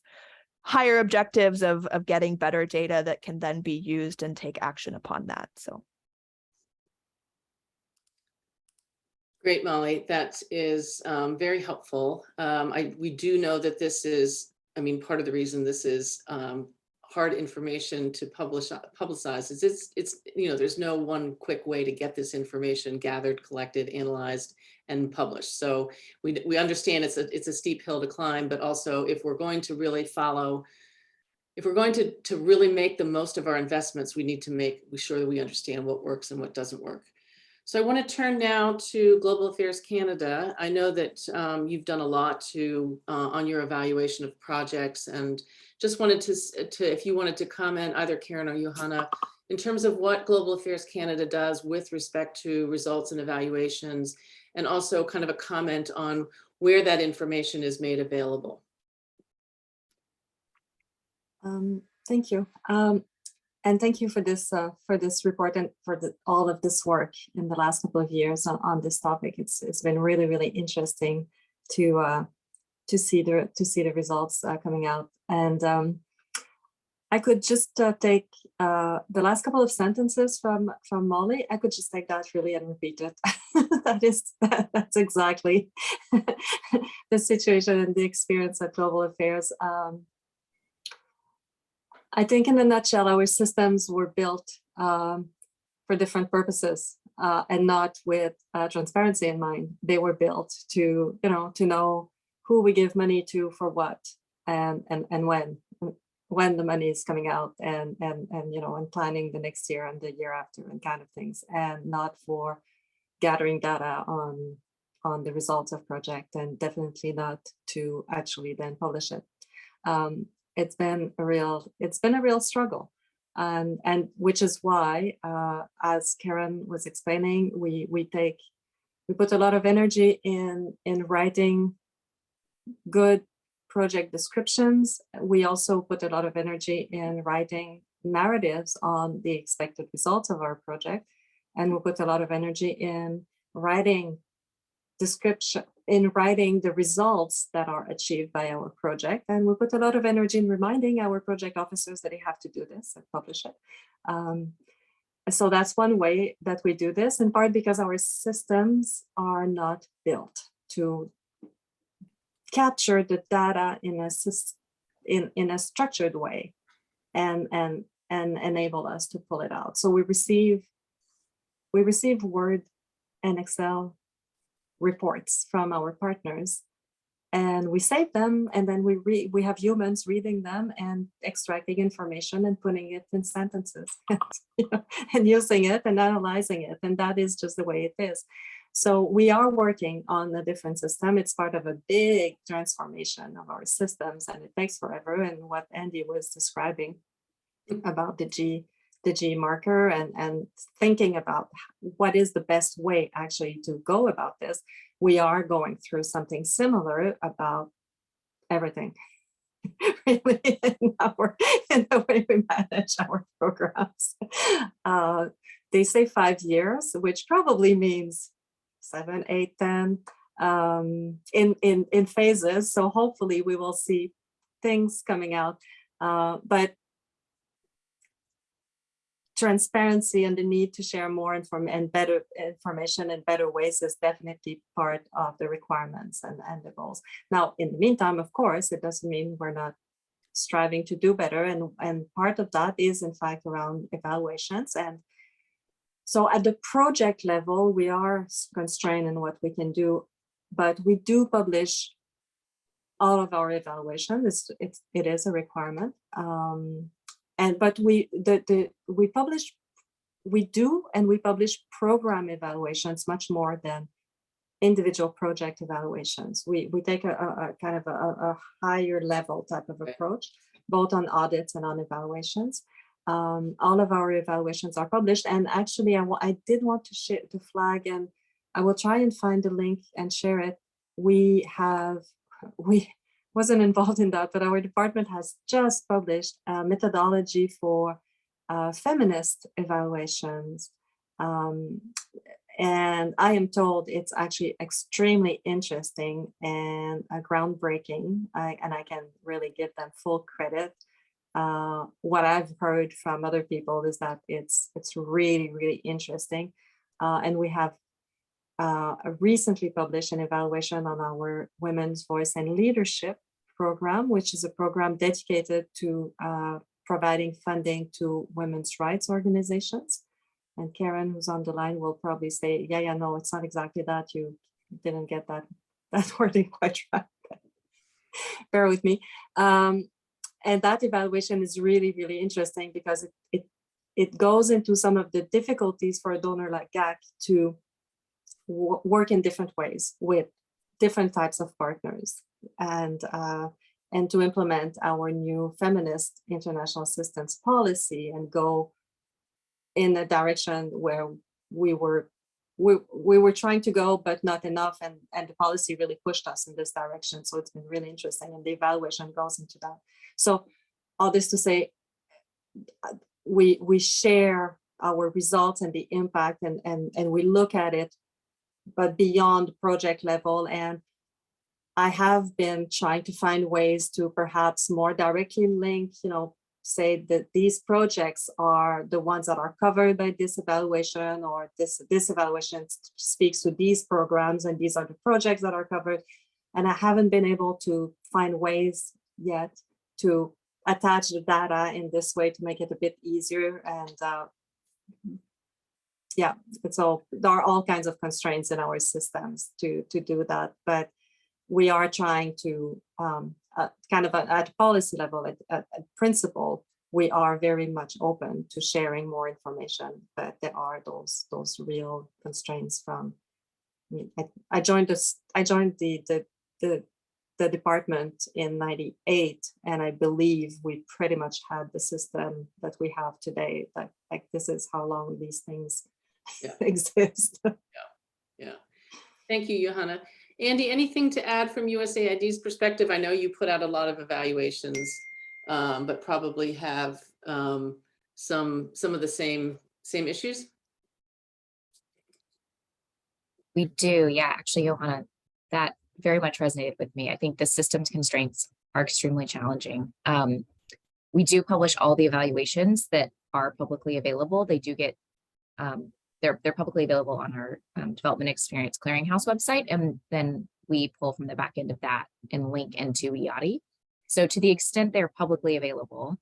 higher objectives of getting better data that can then be used and take action upon that. So. Great, Molly. That is very helpful. We do know that this is, I mean, part of the reason this is hard information to publicize is it's, you know, there's no one quick way to get this information gathered, collected, analyzed, and published. So we understand it's a steep hill to climb, but also if we're going to really follow, if we're going to really make the most of our investments, we need to be sure that we understand what works and what doesn't work. So I want to turn now to Global Affairs Canada. I know that you've done a lot on your evaluation of projects, and just wanted to if you wanted to comment, either Karen or Johanna, in terms of what Global Affairs Canada does with respect to results and evaluations, and also kind of a comment on where that information is made available. Thank you. And thank you for this report and for all of this work in the last couple of years on this topic. It's been really, really interesting to see the results coming out. And I could just take the last couple of sentences from Molly. I could just take that really and repeat it. That's exactly the situation and the experience at Global Affairs. I think in a nutshell, our systems were built for different purposes and not with transparency in mind. They were built to know who we give money to for what and when the money is coming out and planning the next year and the year after and kind of things, and not for gathering data on the results of project, and definitely not to actually then publish it. It's been a real struggle, and which is why, as Karen was explaining, we put a lot of energy in writing good project descriptions. We also put a lot of energy in writing narratives on the expected results of our project, and we put a lot of energy in writing the results that are achieved by our project. And we put a lot of energy in reminding our project officers that they have to do this and publish it. So that's one way that we do this, in part because our systems are not built to capture the data in a structured way and enable us to pull it out. So we receive Word and Excel reports from our partners, and we save them, and then we have humans reading them and extracting information and putting it in sentences and using it and analyzing it, and that is just the way it is. So we are working on a different system. It's part of a big transformation of our systems, and it takes forever. And what Andy was describing about the G marker and thinking about what is the best way actually to go about this, we are going through something similar about everything. Really, in the way we manage our programs. They say 5 years, which probably means 7, 8, 10 in phases. So hopefully we will see things coming out. But transparency and the need to share more better information in better ways is definitely part of the requirements and the goals. Now, in the meantime, of course, it doesn't mean we're not striving to do better. And part of that is, in fact, around evaluations. And so at the project level, we are constrained in what we can do, but we do publish all of our evaluations. It is a requirement. But we publish program evaluations much more than individual project evaluations. We take a kind of a higher level type of approach, both on audits and on evaluations. All of our evaluations are published, and actually I did want to flag, and I will try and find the link and share it. We wasn't involved in that, but our department has just published a methodology for feminist evaluations. And I am told it's actually extremely interesting and groundbreaking, and I can really give them full credit. What I've heard from other people is that it's really, really interesting. And we have recently published an evaluation on our Women's Voice and Leadership program, which is a program dedicated to providing funding to women's rights organizations. And Karen, who's on the line, will probably say, yeah, no, it's not exactly that. You didn't get that wording quite right. Bear with me. And that evaluation is really, really interesting because it goes into some of the difficulties for a donor like GAC to work in different ways with different types of partners, and to implement our new feminist international assistance policy and go in a direction where we were trying to go, but not enough, and the policy really pushed us in this direction. So it's been really interesting, and the evaluation goes into that. So all this to say, we share our results and the impact, and we look at it, but beyond project level. And I have been trying to find ways to perhaps more directly link, say that these projects are the ones that are covered by this evaluation, or this evaluation speaks to these programs, and these are the projects that are covered. And I haven't been able to find ways yet to attach the data in this way to make it a bit easier. And yeah, there are all kinds of constraints in our systems to do that, but we are trying to kind of at policy level, at principle, we are very much open to sharing more information, but there are those real constraints from. I joined the department in '98, and I believe we pretty much had the system that we have today. Like this is how long these things exist. Yeah. Thank you, Johanna. Andy, anything to add from USAID's perspective? I know you put out a lot of evaluations, but probably have some of the same issues. We do, yeah. Actually, Johanna, that very much resonated with me. I think the systems constraints are extremely challenging. We do publish all the evaluations that are publicly available. They do get they're publicly available on our Development Experience Clearinghouse website, and then we pull from the back end of that and link into EADI. So to the extent they're publicly available,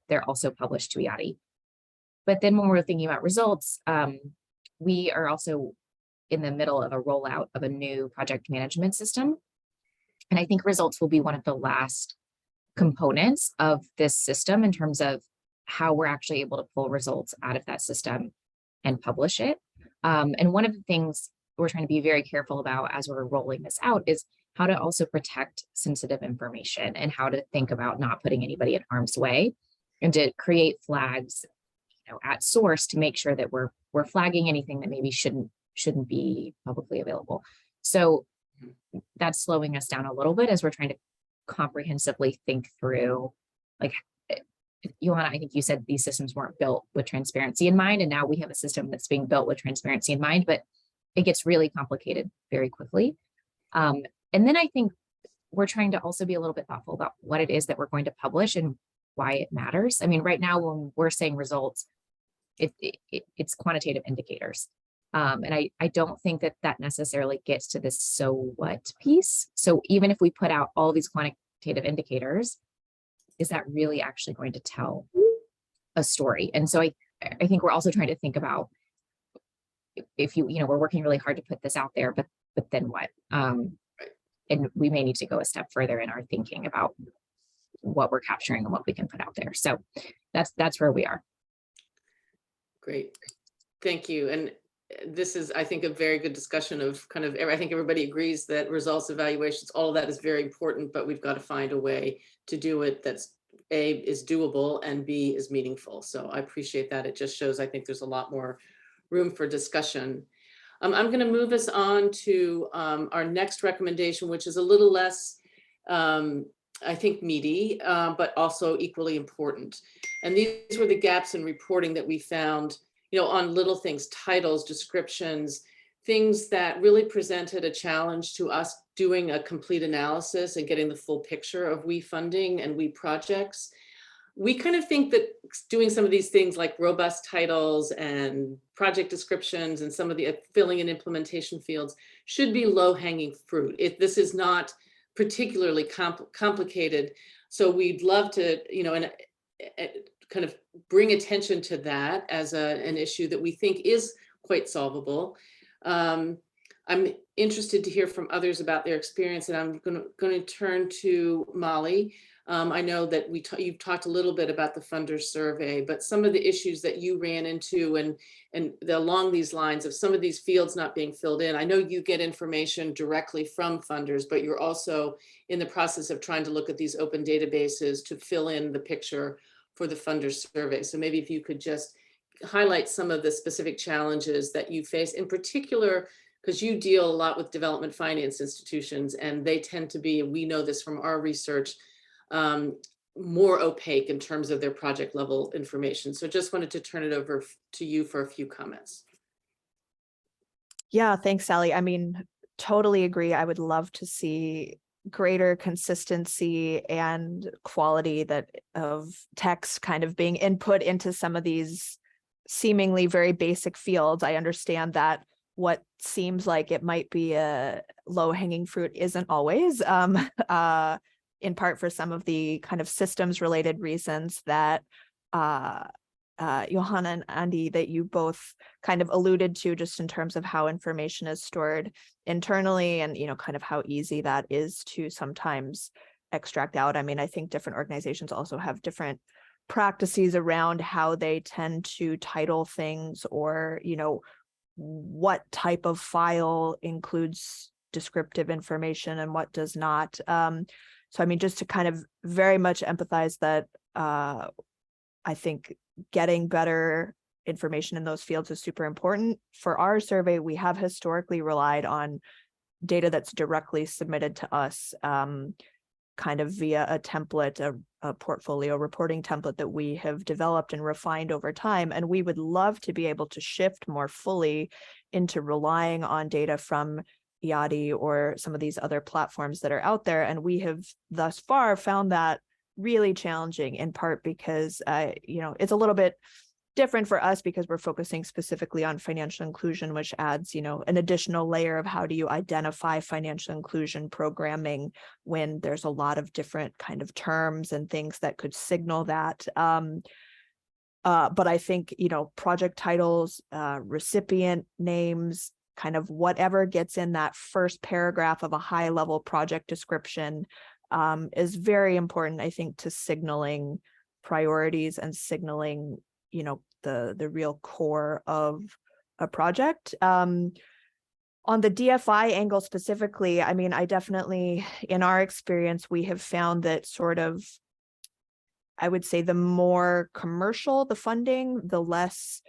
they're also published to EADI. But then when we're thinking about results, we are also in the middle of a rollout of a new project management system. And I think results will be one of the last components of this system in terms of how we're actually able to pull results out of that system and publish it. And one of the things we're trying to be very careful about as we're rolling this out is how to also protect sensitive information and how to think about not putting anybody in harm's way, and to create flags, at source to make sure that we're flagging anything that maybe shouldn't be publicly available. So that's slowing us down a little bit as we're trying to comprehensively think through, like, Johanna, I think you said these systems weren't built with transparency in mind, and now we have a system that's being built with transparency in mind, but it gets really complicated very quickly. And then I think we're trying to also be a little bit thoughtful about what it is that we're going to publish and why it matters. I mean, right now when we're saying results, it's quantitative indicators. And I don't think that necessarily gets to this so what piece. So even if we put out all these quantitative indicators, is that really actually going to tell a story? And so I think we're also trying to think about, if we're working really hard to put this out there, but then what? And we may need to go a step further in our thinking about what we're capturing and what we can put out there. So that's where we are. Great, thank you. And this is, I think, a very good discussion of kind of, I think everybody agrees that results evaluations, all of that is very important, but we've got to find a way to do it that's A, is doable, and B, is meaningful. So I appreciate that. It just shows, I think there's a lot more room for discussion. I'm going to move us on to our next recommendation, which is a little less, I think, meaty, but also equally important. And these were the gaps in reporting that we found, on little things, titles, descriptions, things that really presented a challenge to us doing a complete analysis and getting the full picture of WE funding and WE projects. We kind of think that doing some of these things like robust titles and project descriptions and some of the filling and implementation fields should be low-hanging fruit. This is not particularly complicated. So we'd love to, kind of bring attention to that as an issue that we think is quite solvable. I'm interested to hear from others about their experience, and I'm going to turn to Molly. I know that you've talked a little bit about the funders survey, but some of the issues that you ran into and along these lines of some of these fields not being filled in. I know you get information directly from funders, but you're also in the process of trying to look at these open databases to fill in the picture for the funders survey. So maybe if you could just highlight some of the specific challenges that you face, in particular, because you deal a lot with development finance institutions, and they tend to be, we know this from our research, more opaque in terms of their project level information. So just wanted to turn it over to you for a few comments. Yeah, thanks, Sally. I mean, totally agree. I would love to see greater consistency and quality of text kind of being input into some of these seemingly very basic fields. I understand that what seems like it might be a low-hanging fruit isn't always, in part for some of the kind of systems related reasons that Johanna and Andy, that you both kind of alluded to, just in terms of how information is stored internally and, kind of how easy that is to sometimes extract out. I mean, I think different organizations also have different practices around how they tend to title things, or, what type of file includes descriptive information and what does not. So, I mean, just to kind of very much empathize that I think getting better information in those fields is super important. For our survey, we have historically relied on data that's directly submitted to us, kind of via a template, a portfolio reporting template that we have developed and refined over time. And we would love to be able to shift more fully into relying on data from IADI or some of these other platforms that are out there. And we have thus far found that really challenging, in part because, it's a little bit different for us because we're focusing specifically on financial inclusion, which adds, an additional layer of how do you identify financial inclusion programming when there's a lot of different kind of terms and things that could signal that. But I think, project titles, recipient names, kind of whatever gets in that first paragraph of a high level project description is very important, I think, to signaling priorities and signaling, you know, the real core of a project. On the DFI angle specifically, I mean, I definitely, in our experience, we have found that sort of, I would say the more commercial the funding, the less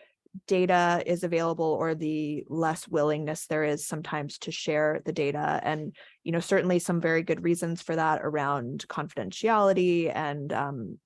data is available or the less willingness there is sometimes to share the data. And, you know, certainly some very good reasons for that around confidentiality and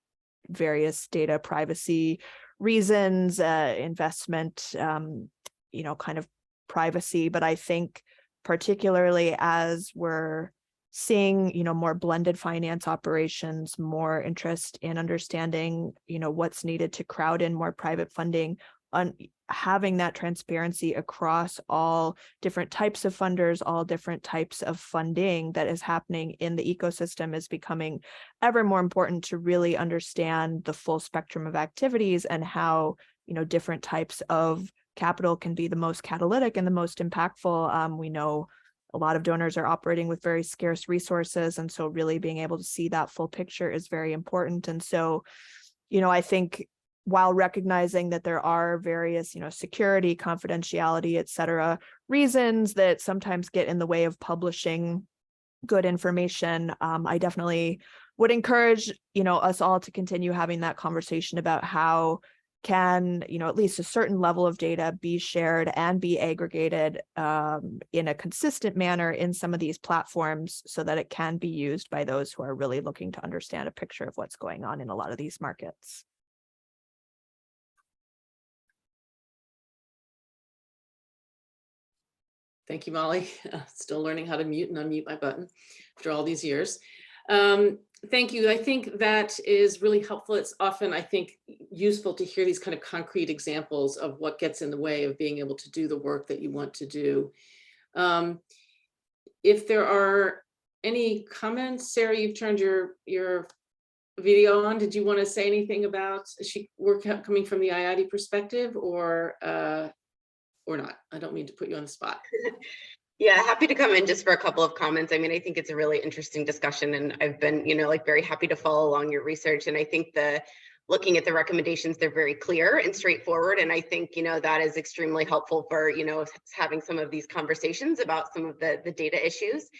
various data privacy reasons, investment, you know, kind of privacy. But I think particularly as we're seeing, you know, more blended finance operations, more interest in understanding, you know, what's needed to crowd in more private funding, on having that transparency across all different types of funders, all different types of funding that is happening in the ecosystem is becoming ever more important to really understand the full spectrum of activities and how, you know, different types of capital can be the most catalytic and the most impactful. We know a lot of donors are operating with very scarce resources, and so really being able to see that full picture is very important. And so, you know, I think while recognizing that there are various, you know, security, confidentiality, et cetera, reasons that sometimes get in the way of publishing good information, I definitely would encourage, you know, us all to continue having that conversation about how can, you know, at least a certain level of data be shared and be aggregated in a consistent manner in some of these platforms so that it can be used by those who are really looking to understand a picture of what's going on in a lot of these markets. Thank you, Molly. Still learning how to mute and unmute my button after all these years. Thank you. I think that is really helpful. It's often, I think, useful to hear these kind of concrete examples of what gets in the way of being able to do the work that you want to do. If there are any comments, Sarah, you've turned your video on. Did you want to say anything about work coming from the IATI perspective or not? I don't mean to put you on the spot. Yeah, happy to come in just for a couple of comments. I mean, I think it's a really interesting discussion, and I've been, you know, like very happy to follow along your research. And I think looking at the recommendations, they're very clear and straightforward. And I think, you know, that is extremely helpful for, you know, having some of these conversations about some of the data issues.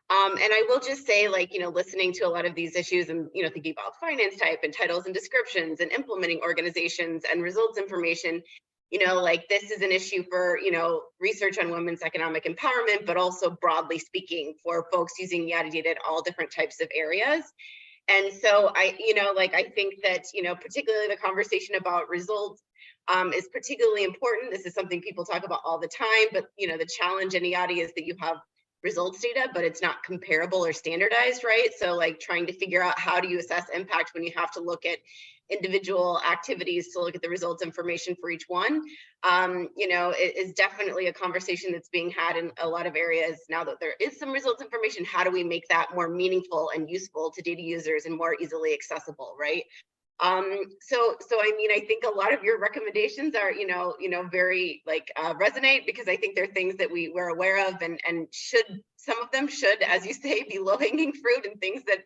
And I will just say, like, you know, listening to a lot of these issues and, you know, thinking about finance type and titles and descriptions and implementing organizations and results information, you know, like this is an issue for, you know, research on women's economic empowerment, but also broadly speaking for folks using YADI data in all different types of areas. And so I, you know, like I think that, you know, particularly the conversation about results is particularly important. This is something people talk about all the time, but, you know, the challenge in YADI is that you have results data, but it's not comparable or standardized, right? So like trying to figure out how do you assess impact when you have to look at individual activities to look at the results information for each one, you know, it is definitely a conversation that's being had in a lot of areas now that there is some results information. How do we make that more meaningful and useful to data users and more easily accessible, right? So I mean, I think a lot of your recommendations are, you know, very like resonate, because I think they're things that we're aware of and should, some of them should, as you say, be low-hanging fruit and things that,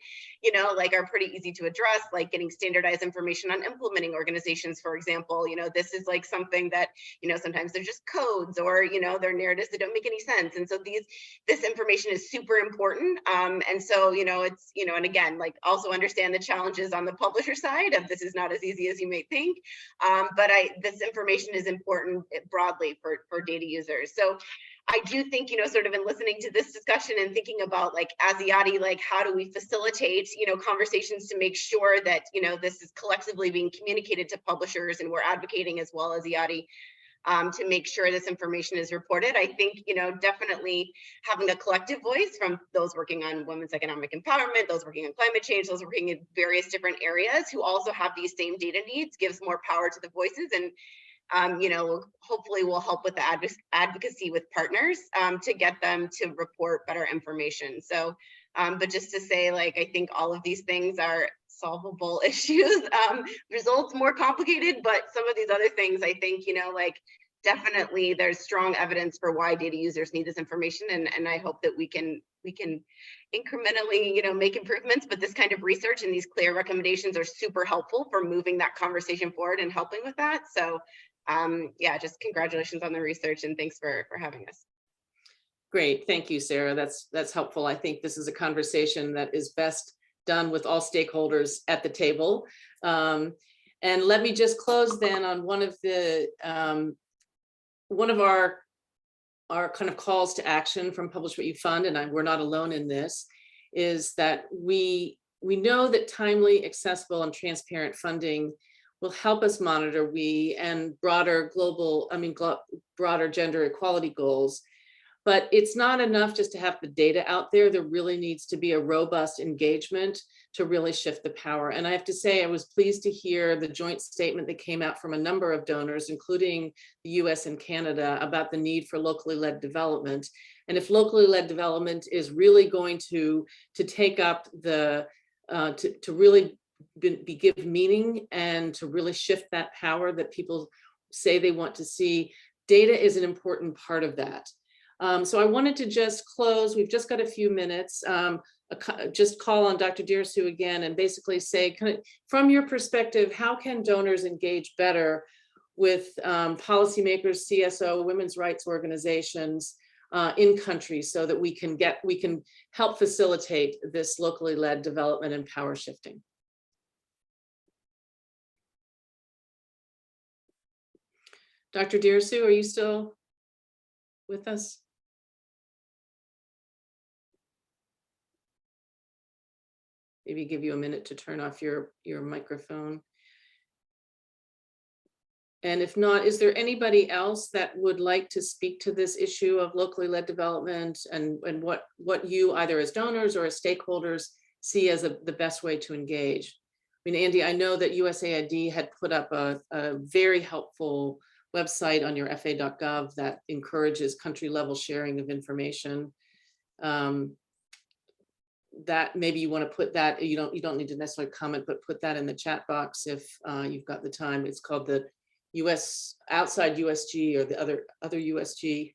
you know, like are pretty easy to address, like getting standardized information on implementing organizations, for example. You know, this is like something that, you know, sometimes they're just codes or, you know, they're narratives that don't make any sense. And so this information is super important. And so, you know, it's, you know, and again, like also understand the challenges on the publisher side of this is not as easy as you may think. But this information is important broadly for data users. So I do think, you know, sort of in listening to this discussion and thinking about like as YADI, like how do we facilitate, you know, conversations to make sure that, you know, this is collectively being communicated to publishers, and we're advocating as well as YADI to make sure this information is reported. I think, you know, definitely having a collective voice from those working on women's economic empowerment, those working on climate change, those working in various different areas who also have these same data needs gives more power to the voices, and you know, hopefully will help with the advocacy with partners to get them to report better information. So, but just to say, like, I think all of these things are solvable issues. Results more complicated, but some of these other things, I think, you know, like definitely, there's strong evidence for why data users need this information. And I hope that we can incrementally, you know, make improvements, but this kind of research and these clear recommendations are super helpful for moving that conversation forward and helping with that. So yeah, just congratulations on the research and thanks for having us. Great, thank you, Sarah. That's helpful. I think this is a conversation that is best done with all stakeholders at the table. And let me just close then on one of our kind of calls to action from Publish What You Fund, and we're not alone in this, is that we know that timely, accessible, and transparent funding will help us monitor and broader broader gender equality goals. But it's not enough just to have the data out there. There really needs to be a robust engagement to really shift the power. And I have to say, I was pleased to hear the joint statement that came out from a number of donors, including the US and Canada, about the need for locally led development. And if locally led development is really going to take up to really give meaning and to really shift that power that people say they want to see, data is an important part of that. So I wanted to just close, we've just got a few minutes, just call on Dr. Dearsu again and basically say, from your perspective, how can donors engage better with policymakers, CSO, women's rights organizations in countries so that we can help facilitate this locally led development and power shifting? Dr. Dearsu, are you still with us? Maybe give you a minute to turn off your microphone. And if not, is there anybody else that would like to speak to this issue of locally led development and what you either as donors or as stakeholders see as the best way to engage? I mean, Andy, I know that USAID had put up a very helpful website on your fa.gov that encourages country level sharing of information. That maybe you want to put that, you don't need to necessarily comment, but put that in the chat box if you've got the time. It's called the US outside USG or the other USG,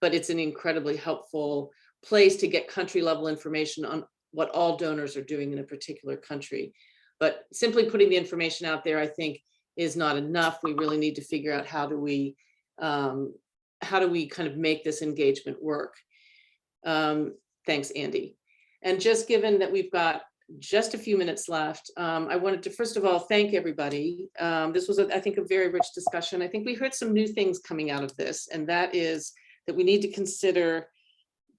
but it's an incredibly helpful place to get country level information on what all donors are doing in a particular country. But simply putting the information out there, I think, is not enough. We really need to figure out how do we kind of make this engagement work. Thanks, Andy. And just given that we've got just a few minutes left, I wanted to first of all thank everybody. This was, I think, a very rich discussion. I think we heard some new things coming out of this, and that is that we need to consider,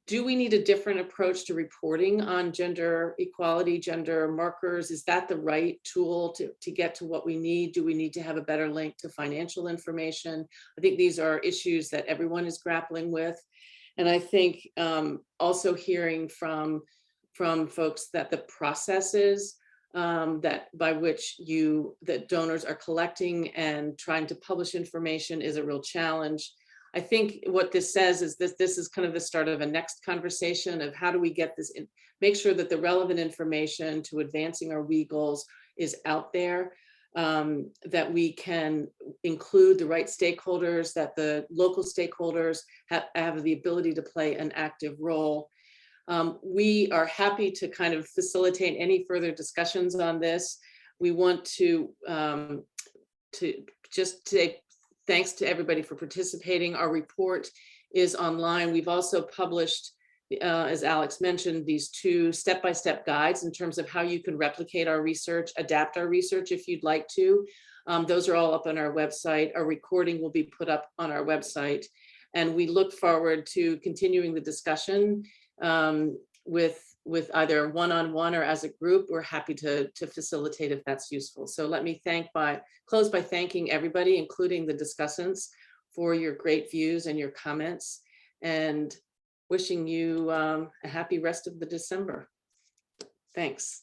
do we need a different approach to reporting on gender equality, gender markers? Is that the right tool to get to what we need? Do we need to have a better link to financial information? I think these are issues that everyone is grappling with. And I think also hearing from folks that the processes that by which that donors are collecting and trying to publish information is a real challenge. I think what this says is this is kind of the start of a next conversation of how do we get this in, make sure that the relevant information to advancing our WE goals is out there, that we can include the right stakeholders, that the local stakeholders have the ability to play an active role. We are happy to kind of facilitate any further discussions on this. We want to just say thanks to everybody for participating. Our report is online. We've also published, as Alex mentioned, these 2 step-by-step guides in terms of how you can replicate our research, adapt our research if you'd like to. Those are all up on our website. A recording will be put up on our website. And we look forward to continuing the discussion with either one-on-one or as a group. We're happy to facilitate if that's useful. So let me close by thanking everybody, including the discussants, for your great views and your comments, and wishing you a happy rest of the December. Thanks.